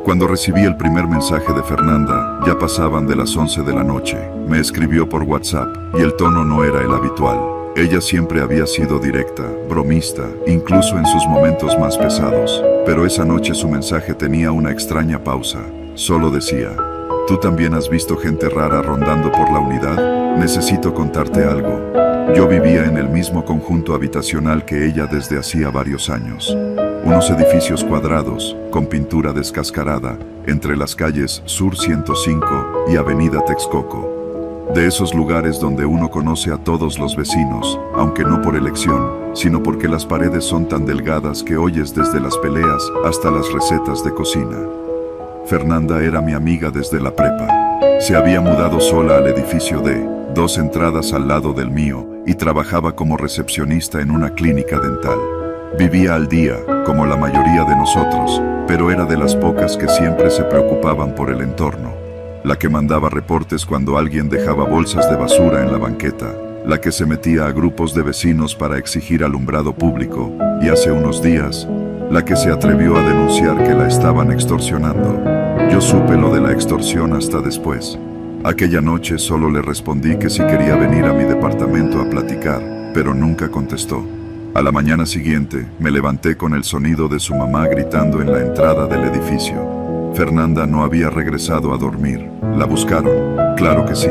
Cuando recibí el primer mensaje de Fernanda, ya pasaban de las 11 de la noche. Me escribió por WhatsApp, y el tono no era el habitual. Ella siempre había sido directa, bromista, incluso en sus momentos más pesados. Pero esa noche su mensaje tenía una extraña pausa. Solo decía: ¿tú también has visto gente rara rondando por la unidad? Necesito contarte algo. Yo vivía en el mismo conjunto habitacional que ella desde hacía varios años. Unos edificios cuadrados, con pintura descascarada, entre las calles Sur 105 y Avenida Texcoco. De esos lugares donde uno conoce a todos los vecinos, aunque no por elección, sino porque las paredes son tan delgadas que oyes desde las peleas hasta las recetas de cocina. Fernanda era mi amiga desde la prepa. Se había mudado sola al edificio D, 2 entradas al lado del mío, y trabajaba como recepcionista en una clínica dental. Vivía al día, como la mayoría de nosotros, pero era de las pocas que siempre se preocupaban por el entorno. La que mandaba reportes cuando alguien dejaba bolsas de basura en la banqueta, la que se metía a grupos de vecinos para exigir alumbrado público, y hace unos días, la que se atrevió a denunciar que la estaban extorsionando. Yo supe lo de la extorsión hasta después. Aquella noche solo le respondí que si quería venir a mi departamento a platicar, pero nunca contestó. A la mañana siguiente, me levanté con el sonido de su mamá gritando en la entrada del edificio. Fernanda no había regresado a dormir. ¿La buscaron? Claro que sí.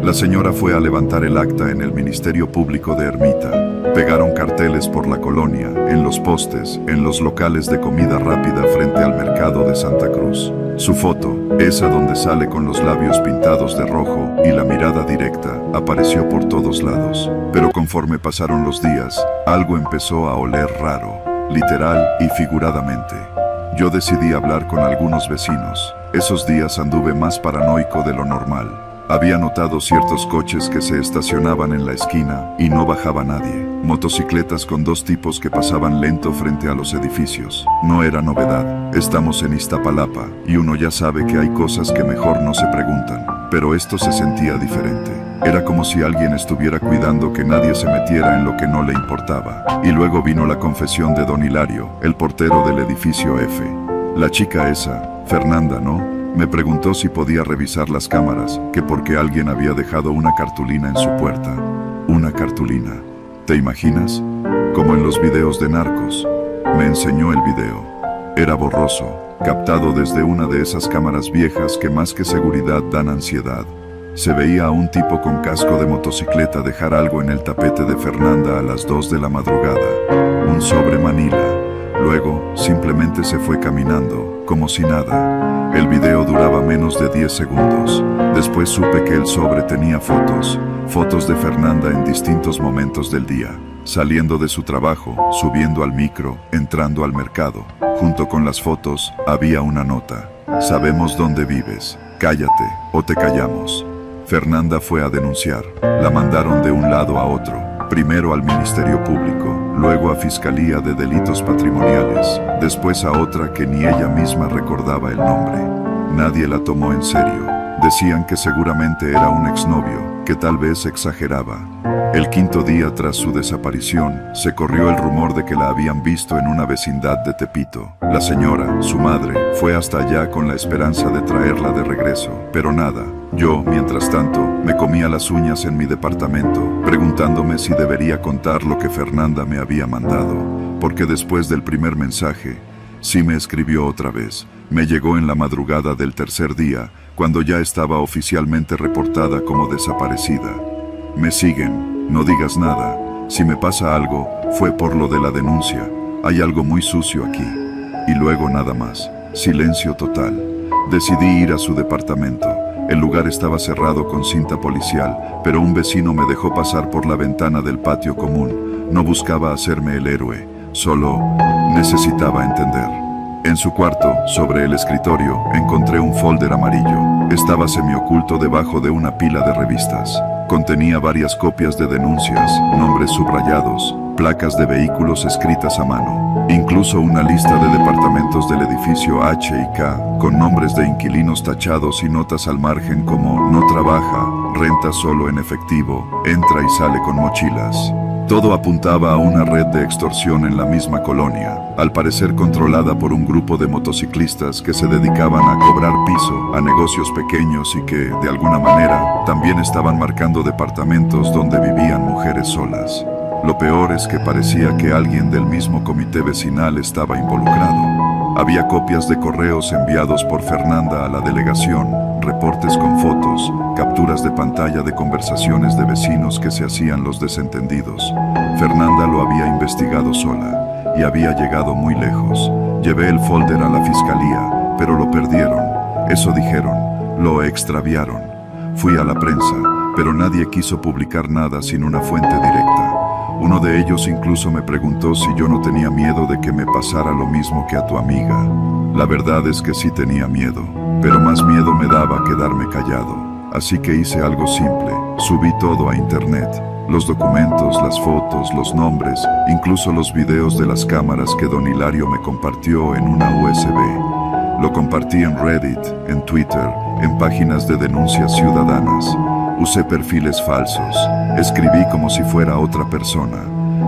La señora fue a levantar el acta en el Ministerio Público de Ermita. Pegaron carteles por la colonia, en los postes, en los locales de comida rápida frente al mercado de Santa Cruz. Su foto, esa donde sale con los labios pintados de rojo y la mirada directa, apareció por todos lados. Pero conforme pasaron los días, algo empezó a oler raro, literal y figuradamente. Yo decidí hablar con algunos vecinos. Esos días anduve más paranoico de lo normal. Había notado ciertos coches que se estacionaban en la esquina y no bajaba nadie. Motocicletas con 2 tipos que pasaban lento frente a los edificios. No era novedad. Estamos en Iztapalapa y uno ya sabe que hay cosas que mejor no se preguntan. Pero esto se sentía diferente. Era como si alguien estuviera cuidando que nadie se metiera en lo que no le importaba. Y luego vino la confesión de don Hilario, el portero del edificio F. La chica esa, Fernanda, ¿no? Me preguntó si podía revisar las cámaras, que porque alguien había dejado una cartulina en su puerta. Una cartulina. ¿Te imaginas? Como en los videos de narcos. Me enseñó el video. Era borroso, captado desde una de esas cámaras viejas que más que seguridad dan ansiedad. Se veía a un tipo con casco de motocicleta dejar algo en el tapete de Fernanda a las 2 de la madrugada. Un sobre Manila. Luego, simplemente se fue caminando, como si nada. El video duraba menos de 10 segundos. Después supe que el sobre tenía fotos de Fernanda en distintos momentos del día. Saliendo de su trabajo, subiendo al micro, entrando al mercado. Junto con las fotos, había una nota. Sabemos dónde vives. Cállate, o te callamos. Fernanda fue a denunciar. La mandaron de un lado a otro. Primero al Ministerio Público, luego a Fiscalía de Delitos Patrimoniales, después a otra que ni ella misma recordaba el nombre. Nadie la tomó en serio. Decían que seguramente era un exnovio, que tal vez exageraba. El 5º día tras su desaparición, se corrió el rumor de que la habían visto en una vecindad de Tepito. La señora, su madre, fue hasta allá con la esperanza de traerla de regreso, pero nada. Yo, mientras tanto, me comía las uñas en mi departamento, preguntándome si debería contar lo que Fernanda me había mandado, porque después del primer mensaje, sí me escribió otra vez. Me llegó en la madrugada del 3er día, cuando ya estaba oficialmente reportada como desaparecida. Me siguen, no digas nada. Si me pasa algo, fue por lo de la denuncia. Hay algo muy sucio aquí. Y luego nada más. Silencio total. Decidí ir a su departamento. El lugar estaba cerrado con cinta policial, pero un vecino me dejó pasar por la ventana del patio común. No buscaba hacerme el héroe, solo necesitaba entender. En su cuarto, sobre el escritorio, encontré un folder amarillo. Estaba semioculto debajo de una pila de revistas. Contenía varias copias de denuncias, nombres subrayados, placas de vehículos escritas a mano. Incluso una lista de departamentos del edificio H y K, con nombres de inquilinos tachados y notas al margen como no trabaja, renta solo en efectivo, entra y sale con mochilas. Todo apuntaba a una red de extorsión en la misma colonia, al parecer controlada por un grupo de motociclistas que se dedicaban a cobrar piso a negocios pequeños y que, de alguna manera, también estaban marcando departamentos donde vivían mujeres solas. Lo peor es que parecía que alguien del mismo comité vecinal estaba involucrado. Había copias de correos enviados por Fernanda a la delegación, reportes con fotos, capturas de pantalla de conversaciones de vecinos que se hacían los desentendidos. Fernanda lo había investigado sola y había llegado muy lejos. Llevé el folder a la fiscalía, pero lo perdieron. Eso dijeron, lo extraviaron. Fui a la prensa, pero nadie quiso publicar nada sin una fuente directa. Uno de ellos incluso me preguntó si yo no tenía miedo de que me pasara lo mismo que a tu amiga. La verdad es que sí tenía miedo, pero más miedo me daba quedarme callado. Así que hice algo simple, subí todo a internet. Los documentos, las fotos, los nombres, incluso los videos de las cámaras que don Hilario me compartió en una USB. Lo compartí en Reddit, en Twitter, en páginas de denuncias ciudadanas. Usé perfiles falsos, escribí como si fuera otra persona.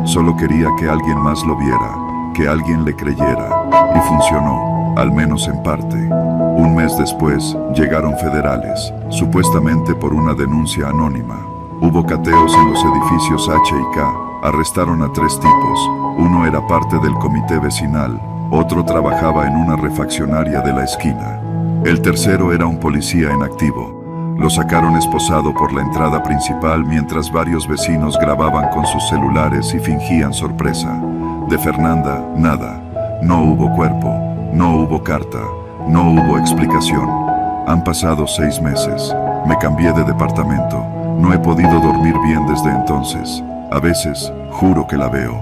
Solo quería que alguien más lo viera, que alguien le creyera, y funcionó, al menos en parte. Un mes después, llegaron federales, supuestamente por una denuncia anónima. Hubo cateos en los edificios H y K, arrestaron a 3 tipos. Uno era parte del comité vecinal, otro trabajaba en una refaccionaria de la esquina. El tercero era un policía en activo. Lo sacaron esposado por la entrada principal mientras varios vecinos grababan con sus celulares y fingían sorpresa. De Fernanda, nada. No hubo cuerpo, no hubo carta, no hubo explicación. Han pasado 6 meses. Me cambié de departamento. No he podido dormir bien desde entonces. A veces, juro que la veo.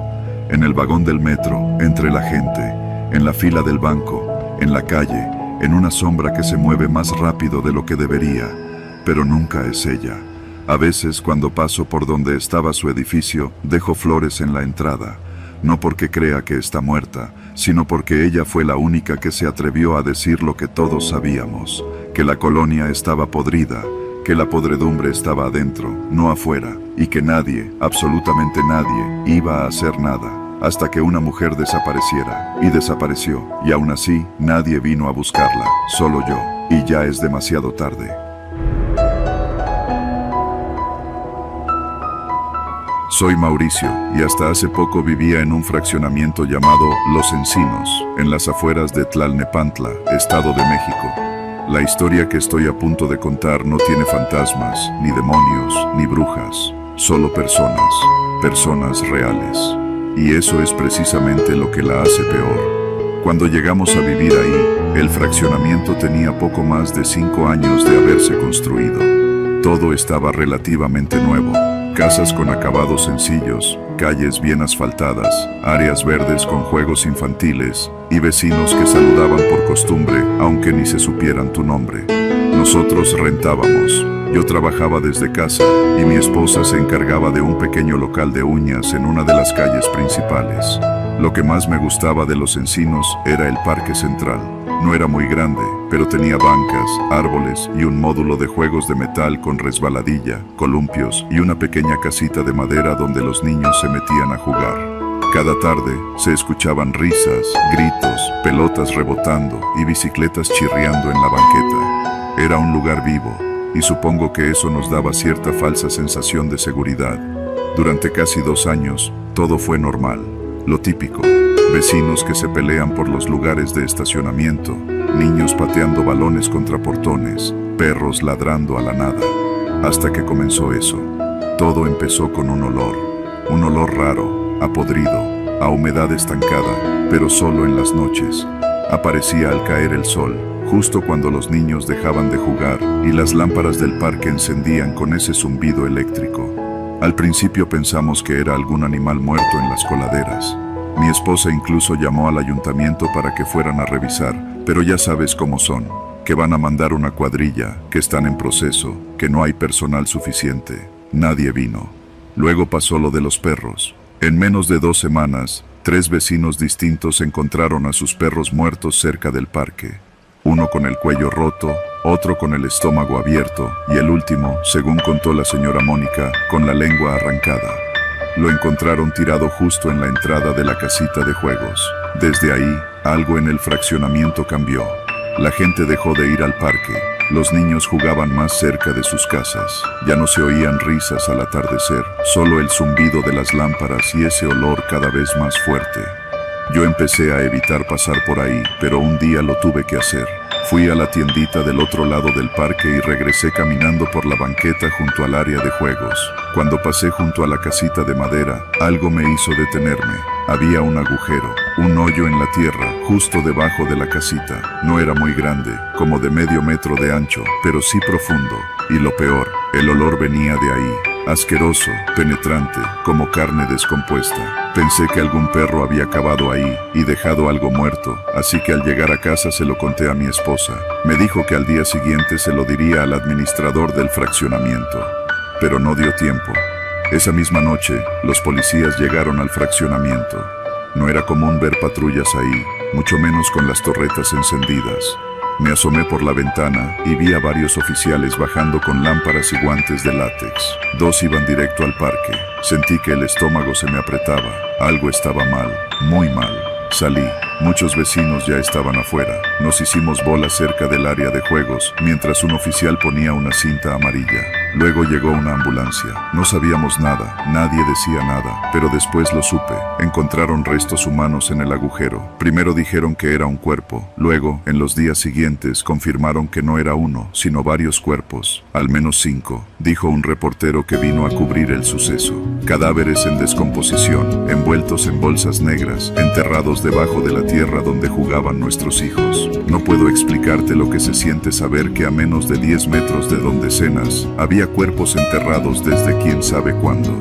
En el vagón del metro, entre la gente, en la fila del banco, en la calle, en una sombra que se mueve más rápido de lo que debería. Pero nunca es ella. A veces, cuando paso por donde estaba su edificio, dejo flores en la entrada. No porque crea que está muerta, sino porque ella fue la única que se atrevió a decir lo que todos sabíamos, que la colonia estaba podrida, que la podredumbre estaba adentro, no afuera, y que nadie, absolutamente nadie, iba a hacer nada, hasta que una mujer desapareciera, y desapareció, y aún así, nadie vino a buscarla, solo yo, y ya es demasiado tarde. Soy Mauricio, y hasta hace poco vivía en un fraccionamiento llamado Los Encinos, en las afueras de Tlalnepantla, Estado de México. La historia que estoy a punto de contar no tiene fantasmas, ni demonios, ni brujas, solo personas reales. Y eso es precisamente lo que la hace peor. Cuando llegamos a vivir ahí, el fraccionamiento tenía poco más de 5 años de haberse construido. Todo estaba relativamente nuevo. Casas con acabados sencillos, calles bien asfaltadas, áreas verdes con juegos infantiles y vecinos que saludaban por costumbre aunque ni se supieran tu nombre. Nosotros rentábamos. Yo trabajaba desde casa y mi esposa se encargaba de un pequeño local de uñas en una de las calles principales. Lo que más me gustaba de Los Encinos era el parque central. No era muy grande, pero tenía bancas, árboles y un módulo de juegos de metal con resbaladilla, columpios y una pequeña casita de madera donde los niños se metían a jugar. Cada tarde se escuchaban risas, gritos, pelotas rebotando y bicicletas chirriando en la banqueta. Era un lugar vivo, y supongo que eso nos daba cierta falsa sensación de seguridad. Durante casi 2 años, todo fue normal, lo típico. Vecinos que se pelean por los lugares de estacionamiento, niños pateando balones contra portones, perros ladrando a la nada. Hasta que comenzó eso. Todo empezó con un olor raro, a podrido, a humedad estancada, pero solo en las noches. Aparecía al caer el sol, justo cuando los niños dejaban de jugar y las lámparas del parque encendían con ese zumbido eléctrico. Al principio pensamos que era algún animal muerto en las coladeras. Mi esposa incluso llamó al ayuntamiento para que fueran a revisar, pero ya sabes cómo son, que van a mandar una cuadrilla, que están en proceso, que no hay personal suficiente. Nadie vino. Luego pasó lo de los perros. En menos de 2 semanas, 3 vecinos distintos encontraron a sus perros muertos cerca del parque. Uno con el cuello roto, otro con el estómago abierto y el último, según contó la señora Mónica, con la lengua arrancada. lo encontraron tirado justo en la entrada de la casita de juegos. Desde ahí, algo en el fraccionamiento cambió. La gente dejó de ir al parque. Los niños jugaban más cerca de sus casas. Ya no se oían risas al atardecer, solo el zumbido de las lámparas y ese olor cada vez más fuerte. Yo empecé a evitar pasar por ahí, pero un día lo tuve que hacer. Fui a la tiendita del otro lado del parque y regresé caminando por la banqueta junto al área de juegos. Cuando pasé junto a la casita de madera, algo me hizo detenerme. Había un agujero, un hoyo en la tierra, justo debajo de la casita. No era muy grande, como de medio metro de ancho, pero sí profundo. Y lo peor, el olor venía de ahí. Asqueroso, penetrante, como carne descompuesta. Pensé que algún perro había cavado ahí y dejado algo muerto, así que al llegar a casa se lo conté a mi esposa. Me dijo que al día siguiente se lo diría al administrador del fraccionamiento. Pero no dio tiempo. Esa misma noche, los policías llegaron al fraccionamiento. No era común ver patrullas ahí, mucho menos con las torretas encendidas. Me asomé por la ventana y vi a varios oficiales bajando con lámparas y guantes de látex. 2 iban directo al parque. Sentí que el estómago se me apretaba. Algo estaba mal, muy mal. Salí. Muchos vecinos ya estaban afuera. Nos hicimos bolas cerca del área de juegos, mientras un oficial ponía una cinta amarilla. Luego llegó una ambulancia. No sabíamos nada, nadie decía nada, pero después lo supe. Encontraron restos humanos en el agujero. Primero dijeron que era un cuerpo. Luego, en los días siguientes, confirmaron que no era uno, sino varios cuerpos. Al menos 5, dijo un reportero que vino a cubrir el suceso. Cadáveres en descomposición, envueltos en bolsas negras, enterrados debajo de la tierra donde jugaban nuestros hijos. No puedo explicarte lo que se siente saber que a menos de 10 metros de donde cenas, había cuerpos enterrados desde quién sabe cuándo.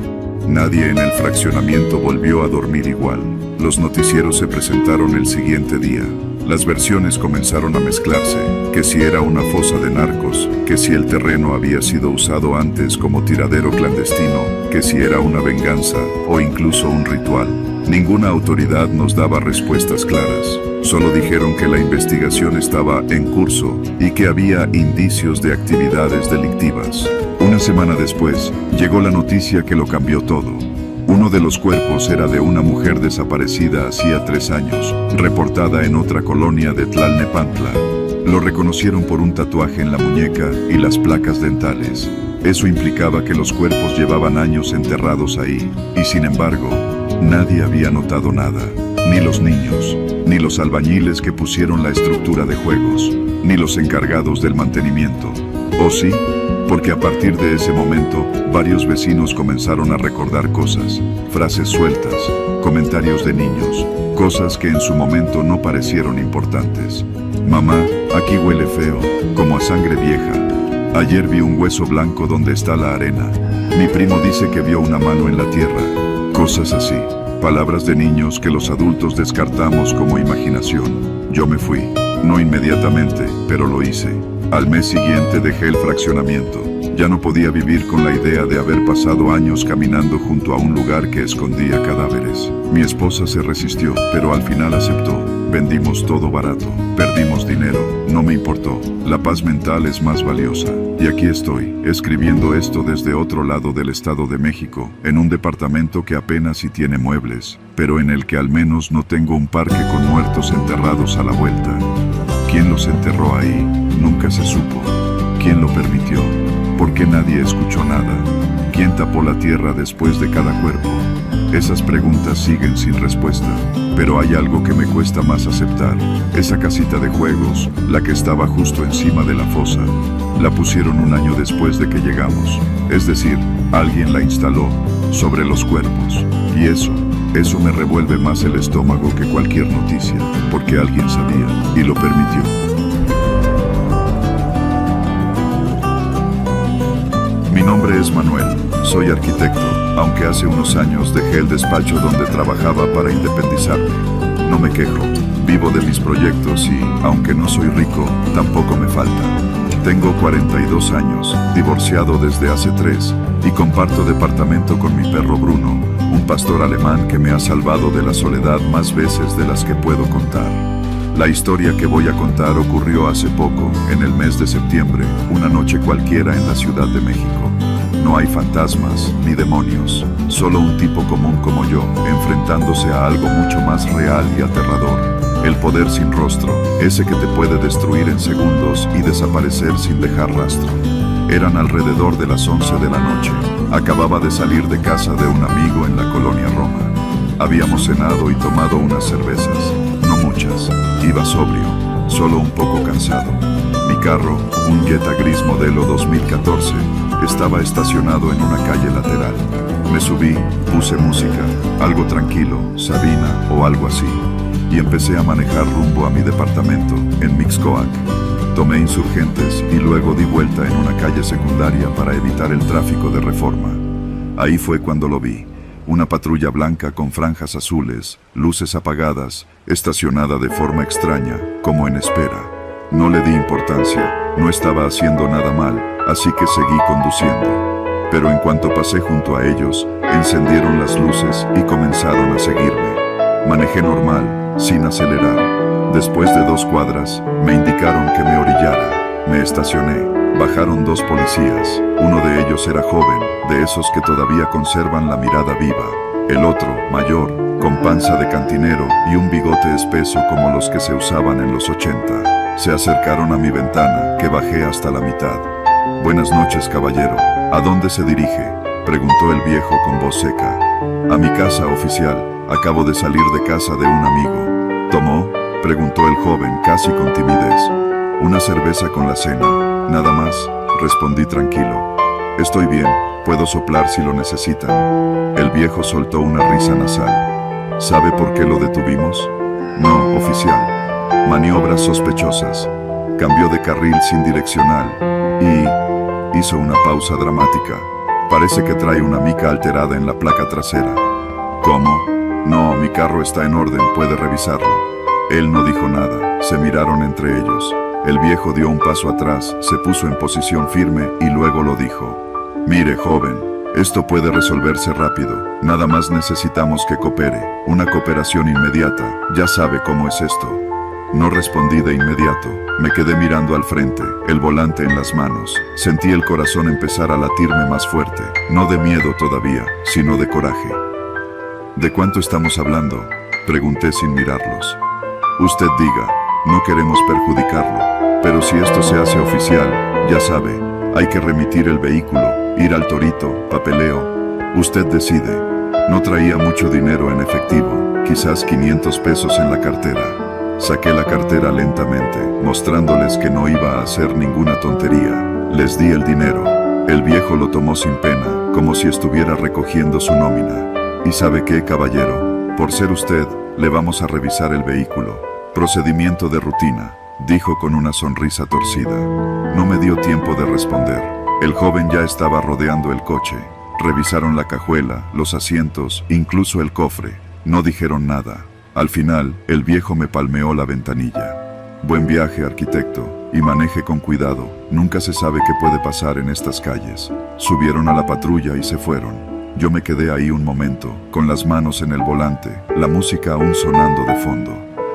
Nadie en el fraccionamiento volvió a dormir igual. Los noticieros se presentaron el siguiente día. Las versiones comenzaron a mezclarse, que si era una fosa de narcos, que si el terreno había sido usado antes como tiradero clandestino, que si era una venganza o incluso un ritual. Ninguna autoridad nos daba respuestas claras. Solo dijeron que la investigación estaba en curso y que había indicios de actividades delictivas. Una semana después, llegó la noticia que lo cambió todo. Uno de los cuerpos era de una mujer desaparecida hacía 3 años, reportada en otra colonia de Tlalnepantla. Lo reconocieron por un tatuaje en la muñeca y las placas dentales. Eso implicaba que los cuerpos llevaban años enterrados ahí, y sin embargo, nadie había notado nada. Ni los niños, ni los albañiles que pusieron la estructura de juegos, ni los encargados del mantenimiento. ¿O sí? Porque a partir de ese momento, varios vecinos comenzaron a recordar cosas, frases sueltas, comentarios de niños, cosas que en su momento no parecieron importantes. Mamá, aquí huele feo, como a sangre vieja. Ayer vi un hueso blanco donde está la arena. Mi primo dice que vio una mano en la tierra. Cosas así. Palabras de niños que los adultos descartamos como imaginación. Yo me fui. No inmediatamente, pero lo hice. Al mes siguiente dejé el fraccionamiento. Ya no podía vivir con la idea de haber pasado años caminando junto a un lugar que escondía cadáveres. Mi esposa se resistió, pero al final aceptó. Vendimos todo barato. Perdimos dinero. No me importó. La paz mental es más valiosa. Y aquí estoy, escribiendo esto desde otro lado del Estado de México, en un departamento que apenas si tiene muebles, pero en el que al menos no tengo un parque con muertos enterrados a la vuelta. ¿Quién los enterró ahí? Nunca se supo. ¿Quién lo permitió? ¿Por qué nadie escuchó nada? ¿Quién tapó la tierra después de cada cuerpo? Esas preguntas siguen sin respuesta, pero hay algo que me cuesta más aceptar. Esa casita de juegos, la que estaba justo encima de la fosa, la pusieron un año después de que llegamos. Es decir, alguien la instaló sobre los cuerpos. Y eso me revuelve más el estómago que cualquier noticia, porque alguien sabía y lo permitió. Mi nombre es Manuel, soy arquitecto, aunque hace unos años dejé el despacho donde trabajaba para independizarme. No me quejo, vivo de mis proyectos y, aunque no soy rico, tampoco me falta. Tengo 42 años, divorciado desde hace 3, y comparto departamento con mi perro Bruno, un pastor alemán que me ha salvado de la soledad más veces de las que puedo contar. La historia que voy a contar ocurrió hace poco, en el mes de septiembre, una noche cualquiera en la Ciudad de México. no hay fantasmas ni demonios, solo un tipo común como yo, enfrentándose a algo mucho más real y aterrador. El poder sin rostro, ese que te puede destruir en segundos y desaparecer sin dejar rastro. Eran alrededor de las 11 de la noche. Acababa de salir de casa de un amigo en la colonia Roma. Habíamos cenado y tomado unas cervezas, no muchas. Iba sobrio, solo un poco cansado. Mi carro, un Jetta gris modelo 2014, estaba estacionado en una calle lateral. Me subí, puse música, algo tranquilo, Sabina o algo así, y empecé a manejar rumbo a mi departamento, en Mixcoac. Tomé Insurgentes y luego di vuelta en una calle secundaria para evitar el tráfico de Reforma. Ahí fue cuando lo vi. Una patrulla blanca con franjas azules, luces apagadas, estacionada de forma extraña, como en espera. No le di importancia, no estaba haciendo nada mal, así que seguí conduciendo. Pero en cuanto pasé junto a ellos, encendieron las luces y comenzaron a seguirme. Manejé normal, sin acelerar. Después de 2 cuadras, me indicaron que me orillara. Me estacioné. Bajaron 2 policías. Uno de ellos era joven, de esos que todavía conservan la mirada viva. El otro, mayor, con panza de cantinero y un bigote espeso como los que se usaban en los 80. Se acercaron a mi ventana, que bajé hasta la mitad. «Buenas noches, caballero. ¿A dónde se dirige?», preguntó el viejo con voz seca. «A mi casa, oficial. Acabo de salir de casa de un amigo». «¿Tomó?», preguntó el joven casi con timidez. «Una cerveza con la cena, nada más», respondí tranquilo. «Estoy bien, puedo soplar si lo necesitan». El viejo soltó una risa nasal. «¿Sabe por qué lo detuvimos?». «No, oficial». «Maniobras sospechosas». Cambió de carril sin direccional y hizo una pausa dramática. «Parece que trae una mica alterada en la placa trasera». «¿Cómo?». «No, mi carro está en orden, puede revisarlo». Él no dijo nada, se miraron entre ellos. El viejo dio un paso atrás, se puso en posición firme y luego lo dijo. «Mire, joven, esto puede resolverse rápido. Nada más necesitamos que coopere. Una cooperación inmediata. Ya sabe cómo es esto». No respondí de inmediato. Me quedé mirando al frente, el volante en las manos. Sentí el corazón empezar a latirme más fuerte. No de miedo todavía, sino de coraje. «¿De cuánto estamos hablando?», pregunté sin mirarlos. «Usted diga, no queremos perjudicarlo, pero si esto se hace oficial, ya sabe, hay que remitir el vehículo, ir al torito, papeleo. Usted decide». No traía mucho dinero en efectivo, quizás 500 pesos en la cartera. Saqué la cartera lentamente, mostrándoles que no iba a hacer ninguna tontería. Les di el dinero. El viejo lo tomó sin pena, como si estuviera recogiendo su nómina. «¿Y sabe qué, caballero? Por ser usted, le vamos a revisar el vehículo. Procedimiento de rutina», dijo con una sonrisa torcida. No me dio tiempo de responder. El joven ya estaba rodeando el coche. Revisaron la cajuela, los asientos, incluso el cofre. No dijeron nada. Al final, el viejo me palmeó la ventanilla. «Buen viaje, arquitecto, y maneje con cuidado. Nunca se sabe qué puede pasar en estas calles». Subieron a la patrulla y se fueron. Yo me quedé ahí un momento, con las manos en el volante, la música aún sonando de fondo.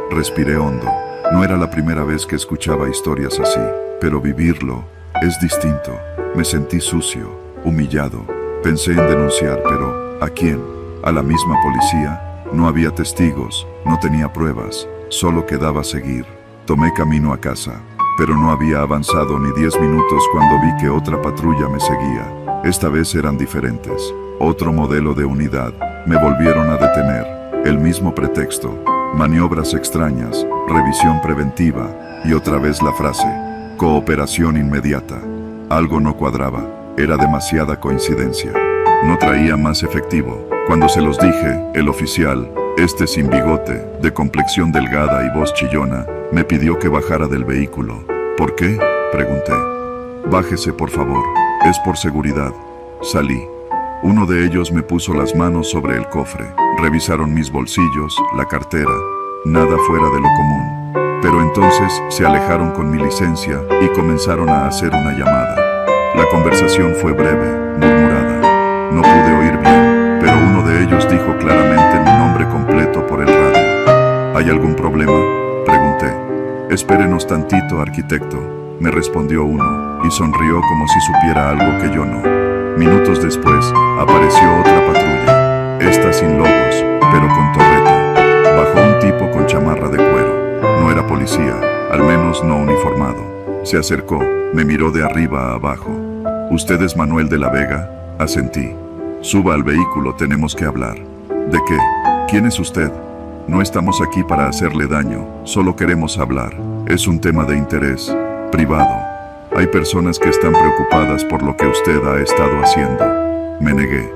Respiré hondo. No era la primera vez que escuchaba historias así, pero vivirlo es distinto. Me sentí sucio, humillado. Pensé en denunciar, pero ¿a quién? ¿A la misma policía? No había testigos, no tenía pruebas, solo quedaba seguir. Tomé camino a casa, pero no había avanzado ni 10 minutos cuando vi que otra patrulla me seguía. Esta vez eran diferentes. Otro modelo de unidad. Me volvieron a detener. El mismo pretexto. Maniobras extrañas, revisión preventiva, y otra vez la frase, cooperación inmediata. Algo no cuadraba, era demasiada coincidencia. No traía más efectivo. Cuando se los dije, el oficial, este sin bigote, de complexión delgada y voz chillona, me pidió que bajara del vehículo. ¿Por qué?, pregunté. «Bájese, por favor, es por seguridad». Salí. Uno de ellos me puso las manos sobre el cofre. Revisaron mis bolsillos, la cartera, nada fuera de lo común. Pero entonces se alejaron con mi licencia y comenzaron a hacer una llamada. La conversación fue breve, murmurada. No pude oír bien, pero uno de ellos dijo claramente mi nombre completo por el radio. «¿Hay algún problema?», pregunté. «Espérenos tantito, arquitecto», me respondió uno, y sonrió como si supiera algo que yo no. Minutos después, apareció otra patrulla, esta sin logos, pero con torreta. Bajó un tipo con chamarra de cuero. No era policía, al menos no uniformado. Se acercó, me miró de arriba a abajo. ¿Usted es Manuel de la Vega? Asentí. Suba al vehículo, tenemos que hablar. ¿De qué? ¿Quién es usted? No estamos aquí para hacerle daño, solo queremos hablar. Es un tema de interés privado. Hay personas que están preocupadas por lo que usted ha estado haciendo. Me negué.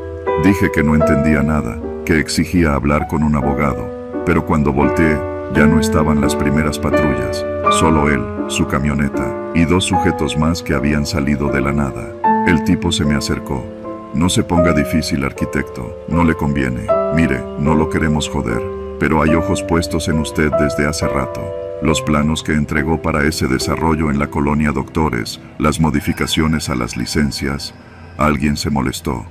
Dije que no entendía nada, que exigía hablar con un abogado. Pero cuando volteé, ya no estaban las primeras patrullas. Solo él, su camioneta, y dos sujetos más que habían salido de la nada. El tipo se me acercó. No se ponga difícil, arquitecto, no le conviene. Mire, no lo queremos joder, pero hay ojos puestos en usted desde hace rato. Los planos que entregó para ese desarrollo en la colonia Doctores, las modificaciones a las licencias. Alguien se molestó.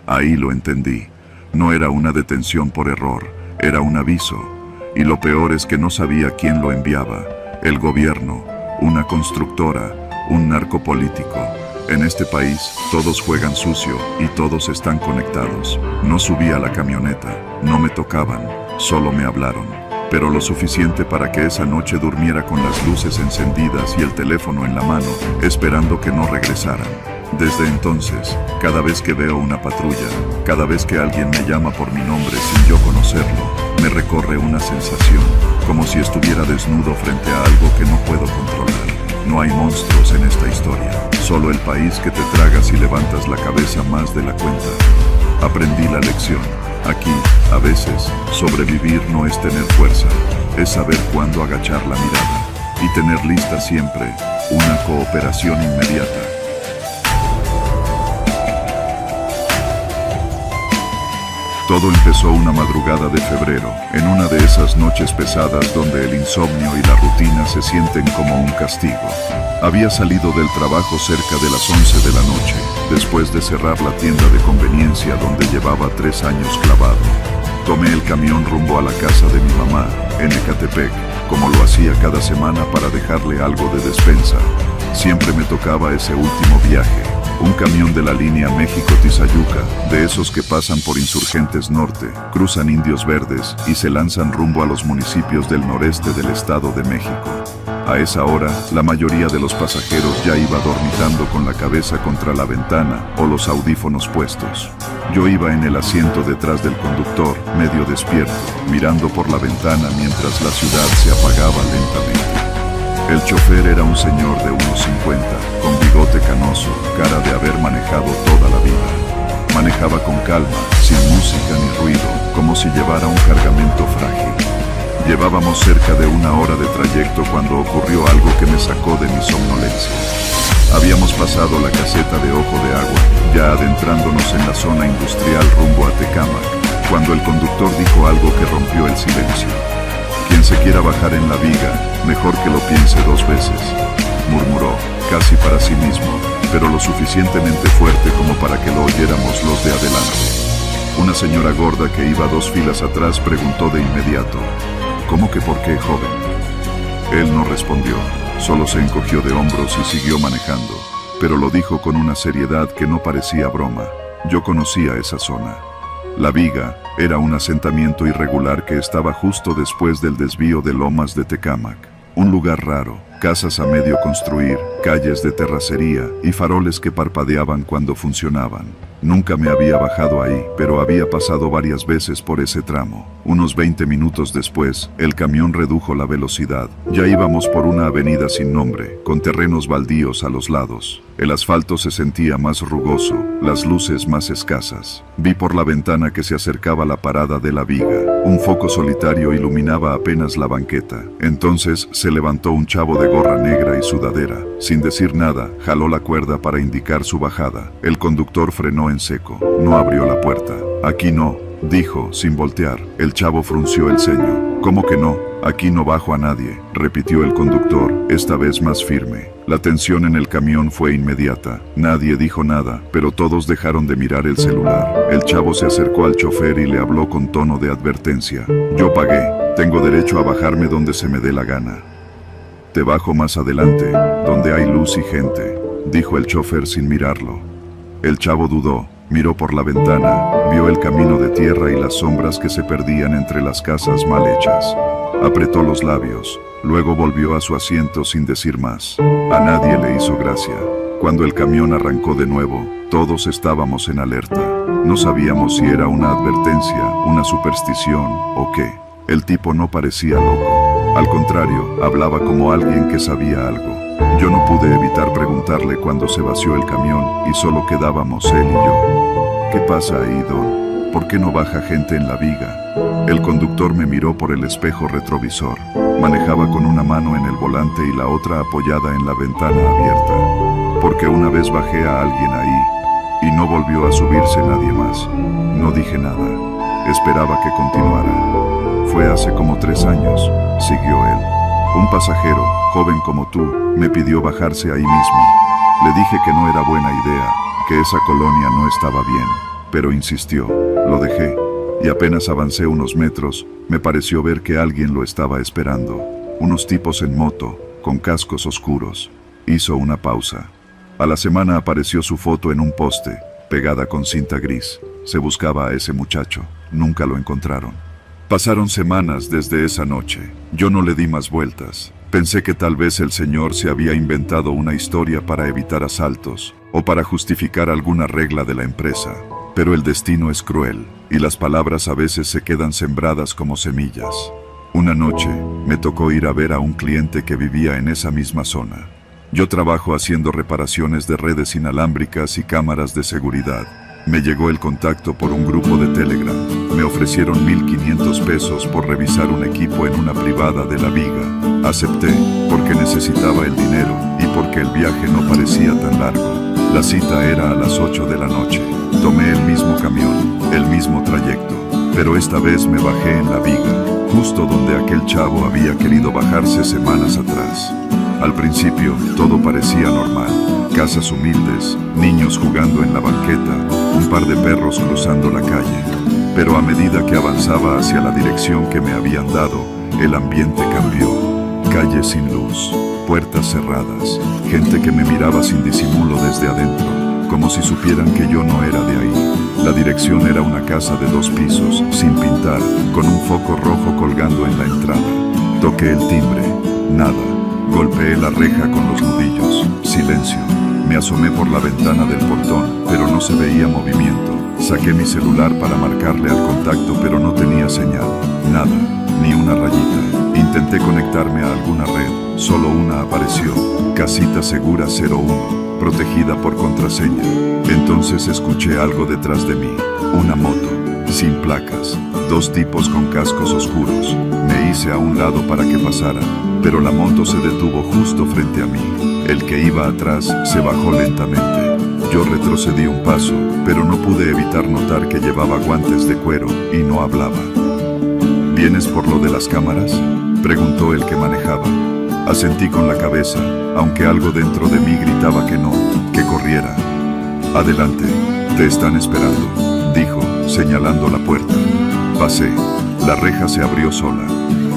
Ahí lo entendí. No era una detención por error, era un aviso. Y lo peor es que no sabía quién lo enviaba. El gobierno, una constructora, un narcopolítico. En este país, todos juegan sucio y todos están conectados. No subí a la camioneta, no me tocaban, solo me hablaron. Pero lo suficiente para que esa noche durmiera con las luces encendidas y el teléfono en la mano, esperando que no regresaran. Desde entonces, cada vez que veo una patrulla, cada vez que alguien me llama por mi nombre sin yo conocerlo, me recorre una sensación, como si estuviera desnudo frente a algo que no puedo controlar. No hay monstruos en esta historia, solo el país que te tragas y levantas la cabeza más de la cuenta. Aprendí la lección. Aquí, a veces, sobrevivir no es tener fuerza, es saber cuándo agachar la mirada y tener lista siempre una cooperación inmediata. Todo empezó una madrugada de febrero, en una de esas noches pesadas donde el insomnio y la rutina se sienten como un castigo. Había salido del trabajo cerca de las 11 de la noche, después de cerrar la tienda de conveniencia donde llevaba 3 años clavado. Tomé el camión rumbo a la casa de mi mamá, en Ecatepec, como lo hacía cada semana para dejarle algo de despensa. Siempre me tocaba ese último viaje. Un camión de la línea México-Tizayuca, de esos que pasan por Insurgentes Norte, cruzan Indios Verdes y se lanzan rumbo a los municipios del noreste del Estado de México. A esa hora, la mayoría de los pasajeros ya iba dormitando con la cabeza contra la ventana o los audífonos puestos. Yo iba en el asiento detrás del conductor, medio despierto, mirando por la ventana mientras la ciudad se apagaba lentamente. El chofer era un señor de unos 50, con bigote canoso, cara de haber manejado toda la vida. Manejaba con calma, sin música ni ruido, como si llevara un cargamento frágil. Llevábamos cerca de 1 hora de trayecto cuando ocurrió algo que me sacó de mi somnolencia. Habíamos pasado la caseta de Ojo de Agua, ya adentrándonos en la zona industrial rumbo a Tecámac, cuando el conductor dijo algo que rompió el silencio. Quien se quiera bajar en la viga, mejor que lo piense 2 veces, murmuró, casi para sí mismo, pero lo suficientemente fuerte como para que lo oyéramos los de adelante. Una señora gorda que iba 2 filas atrás preguntó de inmediato, ¿cómo que por qué, joven? Él no respondió, solo se encogió de hombros y siguió manejando, pero lo dijo con una seriedad que no parecía broma. Yo conocía esa zona. La Viga era un asentamiento irregular que estaba justo después del desvío de Lomas de Tecámac. Un lugar raro, casas a medio construir, calles de terracería y faroles que parpadeaban cuando funcionaban. Nunca me había bajado ahí, pero había pasado varias veces por ese tramo. Unos 20 minutos después, el camión redujo la velocidad. Ya íbamos por una avenida sin nombre, con terrenos baldíos a los lados. El asfalto se sentía más rugoso, las luces más escasas. Vi por la ventana que se acercaba la parada de la Viga. Un foco solitario iluminaba apenas la banqueta. Entonces se levantó un chavo de gorra negra y sudadera. Sin decir nada, jaló la cuerda para indicar su bajada. El conductor frenó en seco. No abrió la puerta. Aquí no, dijo, sin voltear. El chavo frunció el ceño. ¿Cómo que no? Aquí no bajo a nadie, repitió el conductor, esta vez más firme. La tensión en el camión fue inmediata. Nadie dijo nada, pero todos dejaron de mirar el celular. El chavo se acercó al chofer y le habló con tono de advertencia. Yo pagué. Tengo derecho a bajarme donde se me dé la gana. Te bajo más adelante, donde hay luz y gente, dijo el chofer sin mirarlo. El chavo dudó, miró por la ventana, vio el camino de tierra y las sombras que se perdían entre las casas mal hechas. Apretó los labios, luego volvió a su asiento sin decir más. A nadie le hizo gracia. Cuando el camión arrancó de nuevo, todos estábamos en alerta. No sabíamos si era una advertencia, una superstición o qué. El tipo no parecía loco. Al contrario, hablaba como alguien que sabía algo. Yo no pude evitar preguntarle cuando se vació el camión y solo quedábamos él y yo. ¿Qué pasa ahí, Don? ¿Por qué no baja gente en la viga? El conductor me miró por el espejo retrovisor. Manejaba con una mano en el volante y la otra apoyada en la ventana abierta. Porque una vez bajé a alguien ahí y no volvió a subirse nadie más. No dije nada. Esperaba que continuara. Fue hace como 3 años, siguió él. Un pasajero, joven como tú, me pidió bajarse ahí mismo. Le dije que no era buena idea, que esa colonia no estaba bien, pero insistió. Lo dejé, y apenas avancé unos metros, me pareció ver que alguien lo estaba esperando. Unos tipos en moto, con cascos oscuros. Hizo una pausa. A la semana apareció su foto en un poste, pegada con cinta gris. Se buscaba a ese muchacho. Nunca lo encontraron. Pasaron semanas desde esa noche. Yo no le di más vueltas. Pensé que tal vez el señor se había inventado una historia para evitar asaltos o para justificar alguna regla de la empresa. Pero el destino es cruel y las palabras a veces se quedan sembradas como semillas. Una noche me tocó ir a ver a un cliente que vivía en esa misma zona. Yo trabajo haciendo reparaciones de redes inalámbricas y cámaras de seguridad. Me llegó el contacto por un grupo de Telegram. Me ofrecieron 1,500 pesos por revisar un equipo en una privada de La Viga. Acepté, porque necesitaba el dinero y porque el viaje no parecía tan largo. La cita era a las 8 de la noche. Tomé el mismo camión, el mismo trayecto, pero esta vez me bajé en La Viga, justo donde aquel chavo había querido bajarse semanas atrás. Al principio, todo parecía normal. Casas humildes, niños jugando en la banqueta, un par de perros cruzando la calle. Pero a medida que avanzaba hacia la dirección que me habían dado, el ambiente cambió. Calles sin luz, puertas cerradas, gente que me miraba sin disimulo desde adentro, como si supieran que yo no era de ahí. La dirección era una casa de 2 pisos, sin pintar, con un foco rojo colgando en la entrada. Toqué el timbre, nada. Golpeé la reja con los nudillos, silencio. Me asomé por la ventana del portón, pero no se veía movimiento. Saqué mi celular para marcarle al contacto, pero no tenía señal. Nada, ni una rayita. Intenté conectarme a alguna red, solo una apareció. Casita Segura 01, protegida por contraseña. Entonces escuché algo detrás de mí. Una moto, sin placas. 2 tipos con cascos oscuros. Me hice a un lado para que pasaran, pero la moto se detuvo justo frente a mí. El que iba atrás se bajó lentamente. Yo retrocedí un paso, pero no pude evitar notar que llevaba guantes de cuero y no hablaba. ¿Vienes por lo de las cámaras?, preguntó el que manejaba. Asentí con la cabeza, aunque algo dentro de mí gritaba que no, que corriera. Adelante, te están esperando, dijo, señalando la puerta. Pasé. La reja se abrió sola.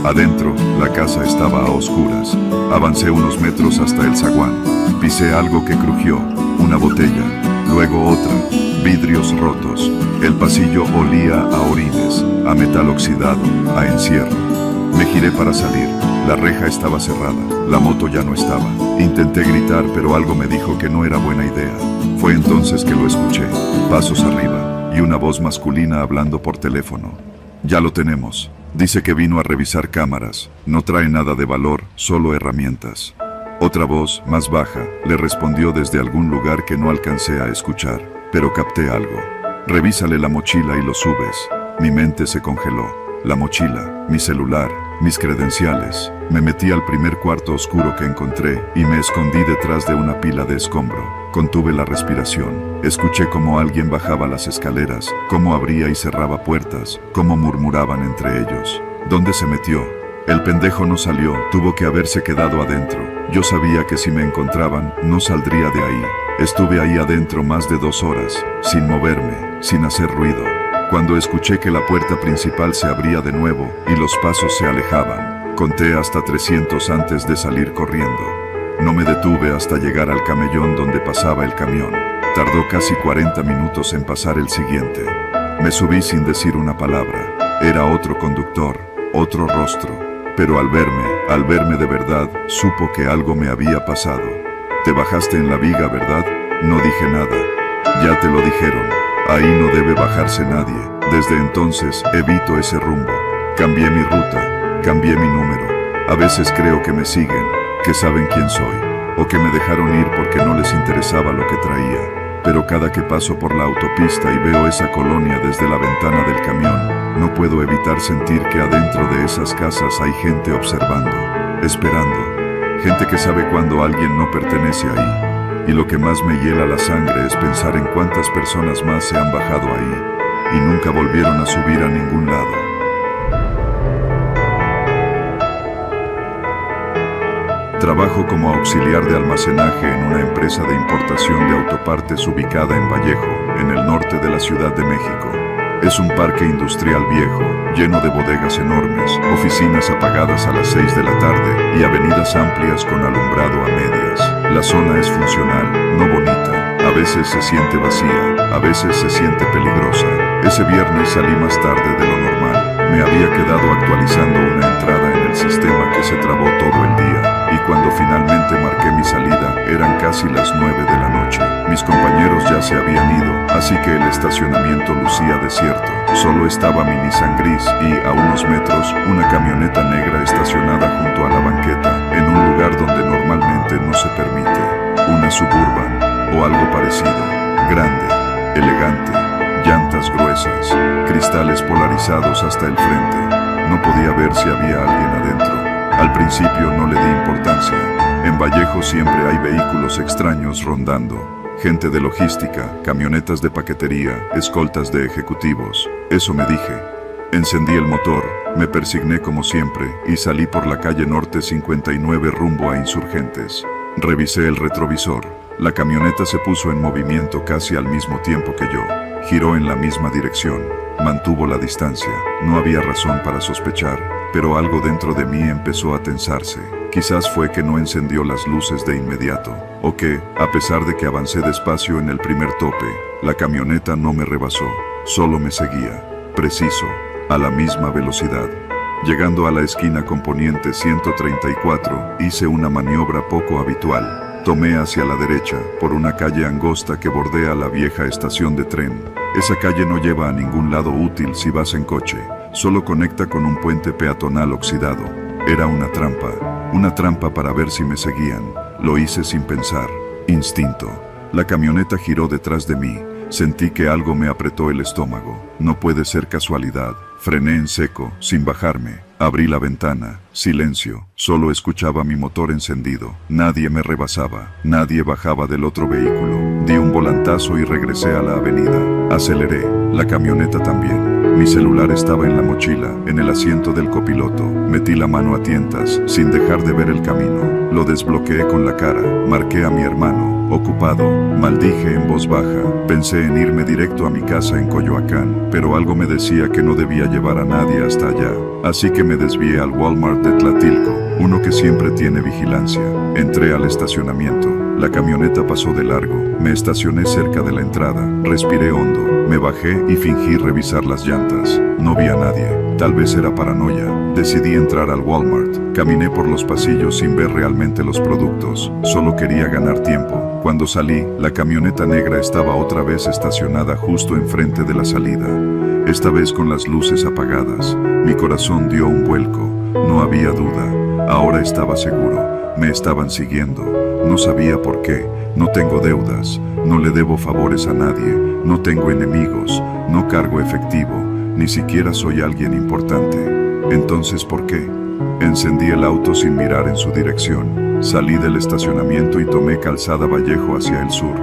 Adentro, la casa estaba a oscuras. Avancé unos metros hasta el zaguán. Pisé algo que crujió, una botella, luego otra, vidrios rotos. El pasillo olía a orines, a metal oxidado, a encierro. Me giré para salir. La reja estaba cerrada. La moto ya no estaba. Intenté gritar, pero algo me dijo que no era buena idea. Fue entonces que lo escuché. Pasos arriba, y una voz masculina hablando por teléfono. Ya lo tenemos. Dice que vino a revisar cámaras. No trae nada de valor, solo herramientas. Otra voz, más baja, le respondió desde algún lugar que no alcancé a escuchar, pero capté algo. Revísale la mochila y lo subes. Mi mente se congeló. La mochila, mi celular, mis credenciales. Me metí al primer cuarto oscuro que encontré y me escondí detrás de una pila de escombro. Contuve la respiración. Escuché cómo alguien bajaba las escaleras, cómo abría y cerraba puertas, cómo murmuraban entre ellos. ¿Dónde se metió? El pendejo no salió, tuvo que haberse quedado adentro. Yo sabía que si me encontraban, no saldría de ahí. Estuve ahí adentro más de 2 horas, sin moverme, sin hacer ruido. Cuando escuché que la puerta principal se abría de nuevo y los pasos se alejaban, conté hasta 300 antes de salir corriendo. No me detuve hasta llegar al camellón donde pasaba el camión. Tardó casi 40 minutos en pasar el siguiente. Me subí sin decir una palabra. Era otro conductor, otro rostro. Pero al verme de verdad, supo que algo me había pasado. Te bajaste en la viga, ¿verdad? No dije nada. Ya te lo dijeron. Ahí no debe bajarse nadie. Desde entonces, evito ese rumbo. Cambié mi ruta, cambié mi número. A veces creo que me siguen, que saben quién soy, o que me dejaron ir porque no les interesaba lo que traía. Pero cada que paso por la autopista y veo esa colonia desde la ventana del camión, no puedo evitar sentir que adentro de esas casas hay gente observando, esperando. Gente que sabe cuando alguien no pertenece ahí. Y lo que más me hiela la sangre es pensar en cuántas personas más se han bajado ahí y nunca volvieron a subir a ningún lado. Trabajo como auxiliar de almacenaje en una empresa de importación de autopartes ubicada en Vallejo, en el norte de la Ciudad de México. Es un parque industrial viejo, lleno de bodegas enormes, oficinas apagadas a las 6 de la tarde y avenidas amplias con alumbrado a medias. La zona es funcional, no bonita. A veces se siente vacía, a veces se siente peligrosa. Ese viernes salí más tarde de lo normal. Me había quedado actualizando una entrada en el sistema que se trabó todo el día, y cuando finalmente marqué mi salida, eran casi las 9 de la noche. Mis compañeros ya se habían ido, así que el estacionamiento lucía desierto. Solo estaba mi Nissan gris y, a unos metros, una camioneta negra estacionada junto a la banqueta, en un lugar donde normalmente no se permite. Una Suburban, o algo parecido. Grande, elegante, llantas gruesas, cristales polarizados hasta el frente. No podía ver si había alguien adentro. Al principio no le di importancia. En Vallejo siempre hay vehículos extraños rondando. Gente de logística, camionetas de paquetería, escoltas de ejecutivos. Eso me dije. Encendí el motor, me persigné como siempre y salí por la calle Norte 59 rumbo a Insurgentes. Revisé el retrovisor. La camioneta se puso en movimiento casi al mismo tiempo que yo. Giró en la misma dirección. Mantuvo la distancia. No había razón para sospechar, pero algo dentro de mí empezó a tensarse. Quizás fue que no encendió las luces de inmediato, o que, a pesar de que avancé despacio en el primer tope, la camioneta no me rebasó, solo me seguía, preciso, a la misma velocidad. Llegando a la esquina con Poniente 134, hice una maniobra poco habitual. Tomé hacia la derecha, por una calle angosta que bordea la vieja estación de tren. Esa calle no lleva a ningún lado útil si vas en coche, solo conecta con un puente peatonal oxidado. Era una trampa para ver si me seguían. Lo hice sin pensar, instinto. La camioneta giró detrás de mí. Sentí que algo me apretó el estómago. No puede ser casualidad. Frené en seco, sin bajarme. Abrí la ventana. Silencio. Solo escuchaba mi motor encendido. Nadie me rebasaba. Nadie bajaba del otro vehículo. Di un volantazo y regresé a la avenida. Aceleré. La camioneta también. Mi celular estaba en la mochila, en el asiento del copiloto. Metí la mano a tientas, sin dejar de ver el camino. Lo desbloqueé con la cara. Marqué a mi hermano. Ocupado. Maldije en voz baja. Pensé en irme directo a mi casa en Coyoacán, pero algo me decía que no debía llevar a nadie hasta allá. Así que me desvié al Walmart de Tlatilco, uno que siempre tiene vigilancia. Entré al estacionamiento. La camioneta pasó de largo. Me estacioné cerca de la entrada. Respiré hondo. Me bajé y fingí revisar las llantas. No vi a nadie. Tal vez era paranoia. Decidí entrar al Walmart. Caminé por los pasillos sin ver realmente los productos. Solo quería ganar tiempo. Cuando salí, la camioneta negra estaba otra vez estacionada justo enfrente de la salida. Esta vez con las luces apagadas. Mi corazón dio un vuelco. No había duda. Ahora estaba seguro. Me estaban siguiendo. No sabía por qué. No tengo deudas. No le debo favores a nadie. No tengo enemigos. No cargo efectivo. Ni siquiera soy alguien importante. Entonces, ¿por qué? Encendí el auto sin mirar en su dirección. Salí del estacionamiento y tomé Calzada Vallejo hacia el sur.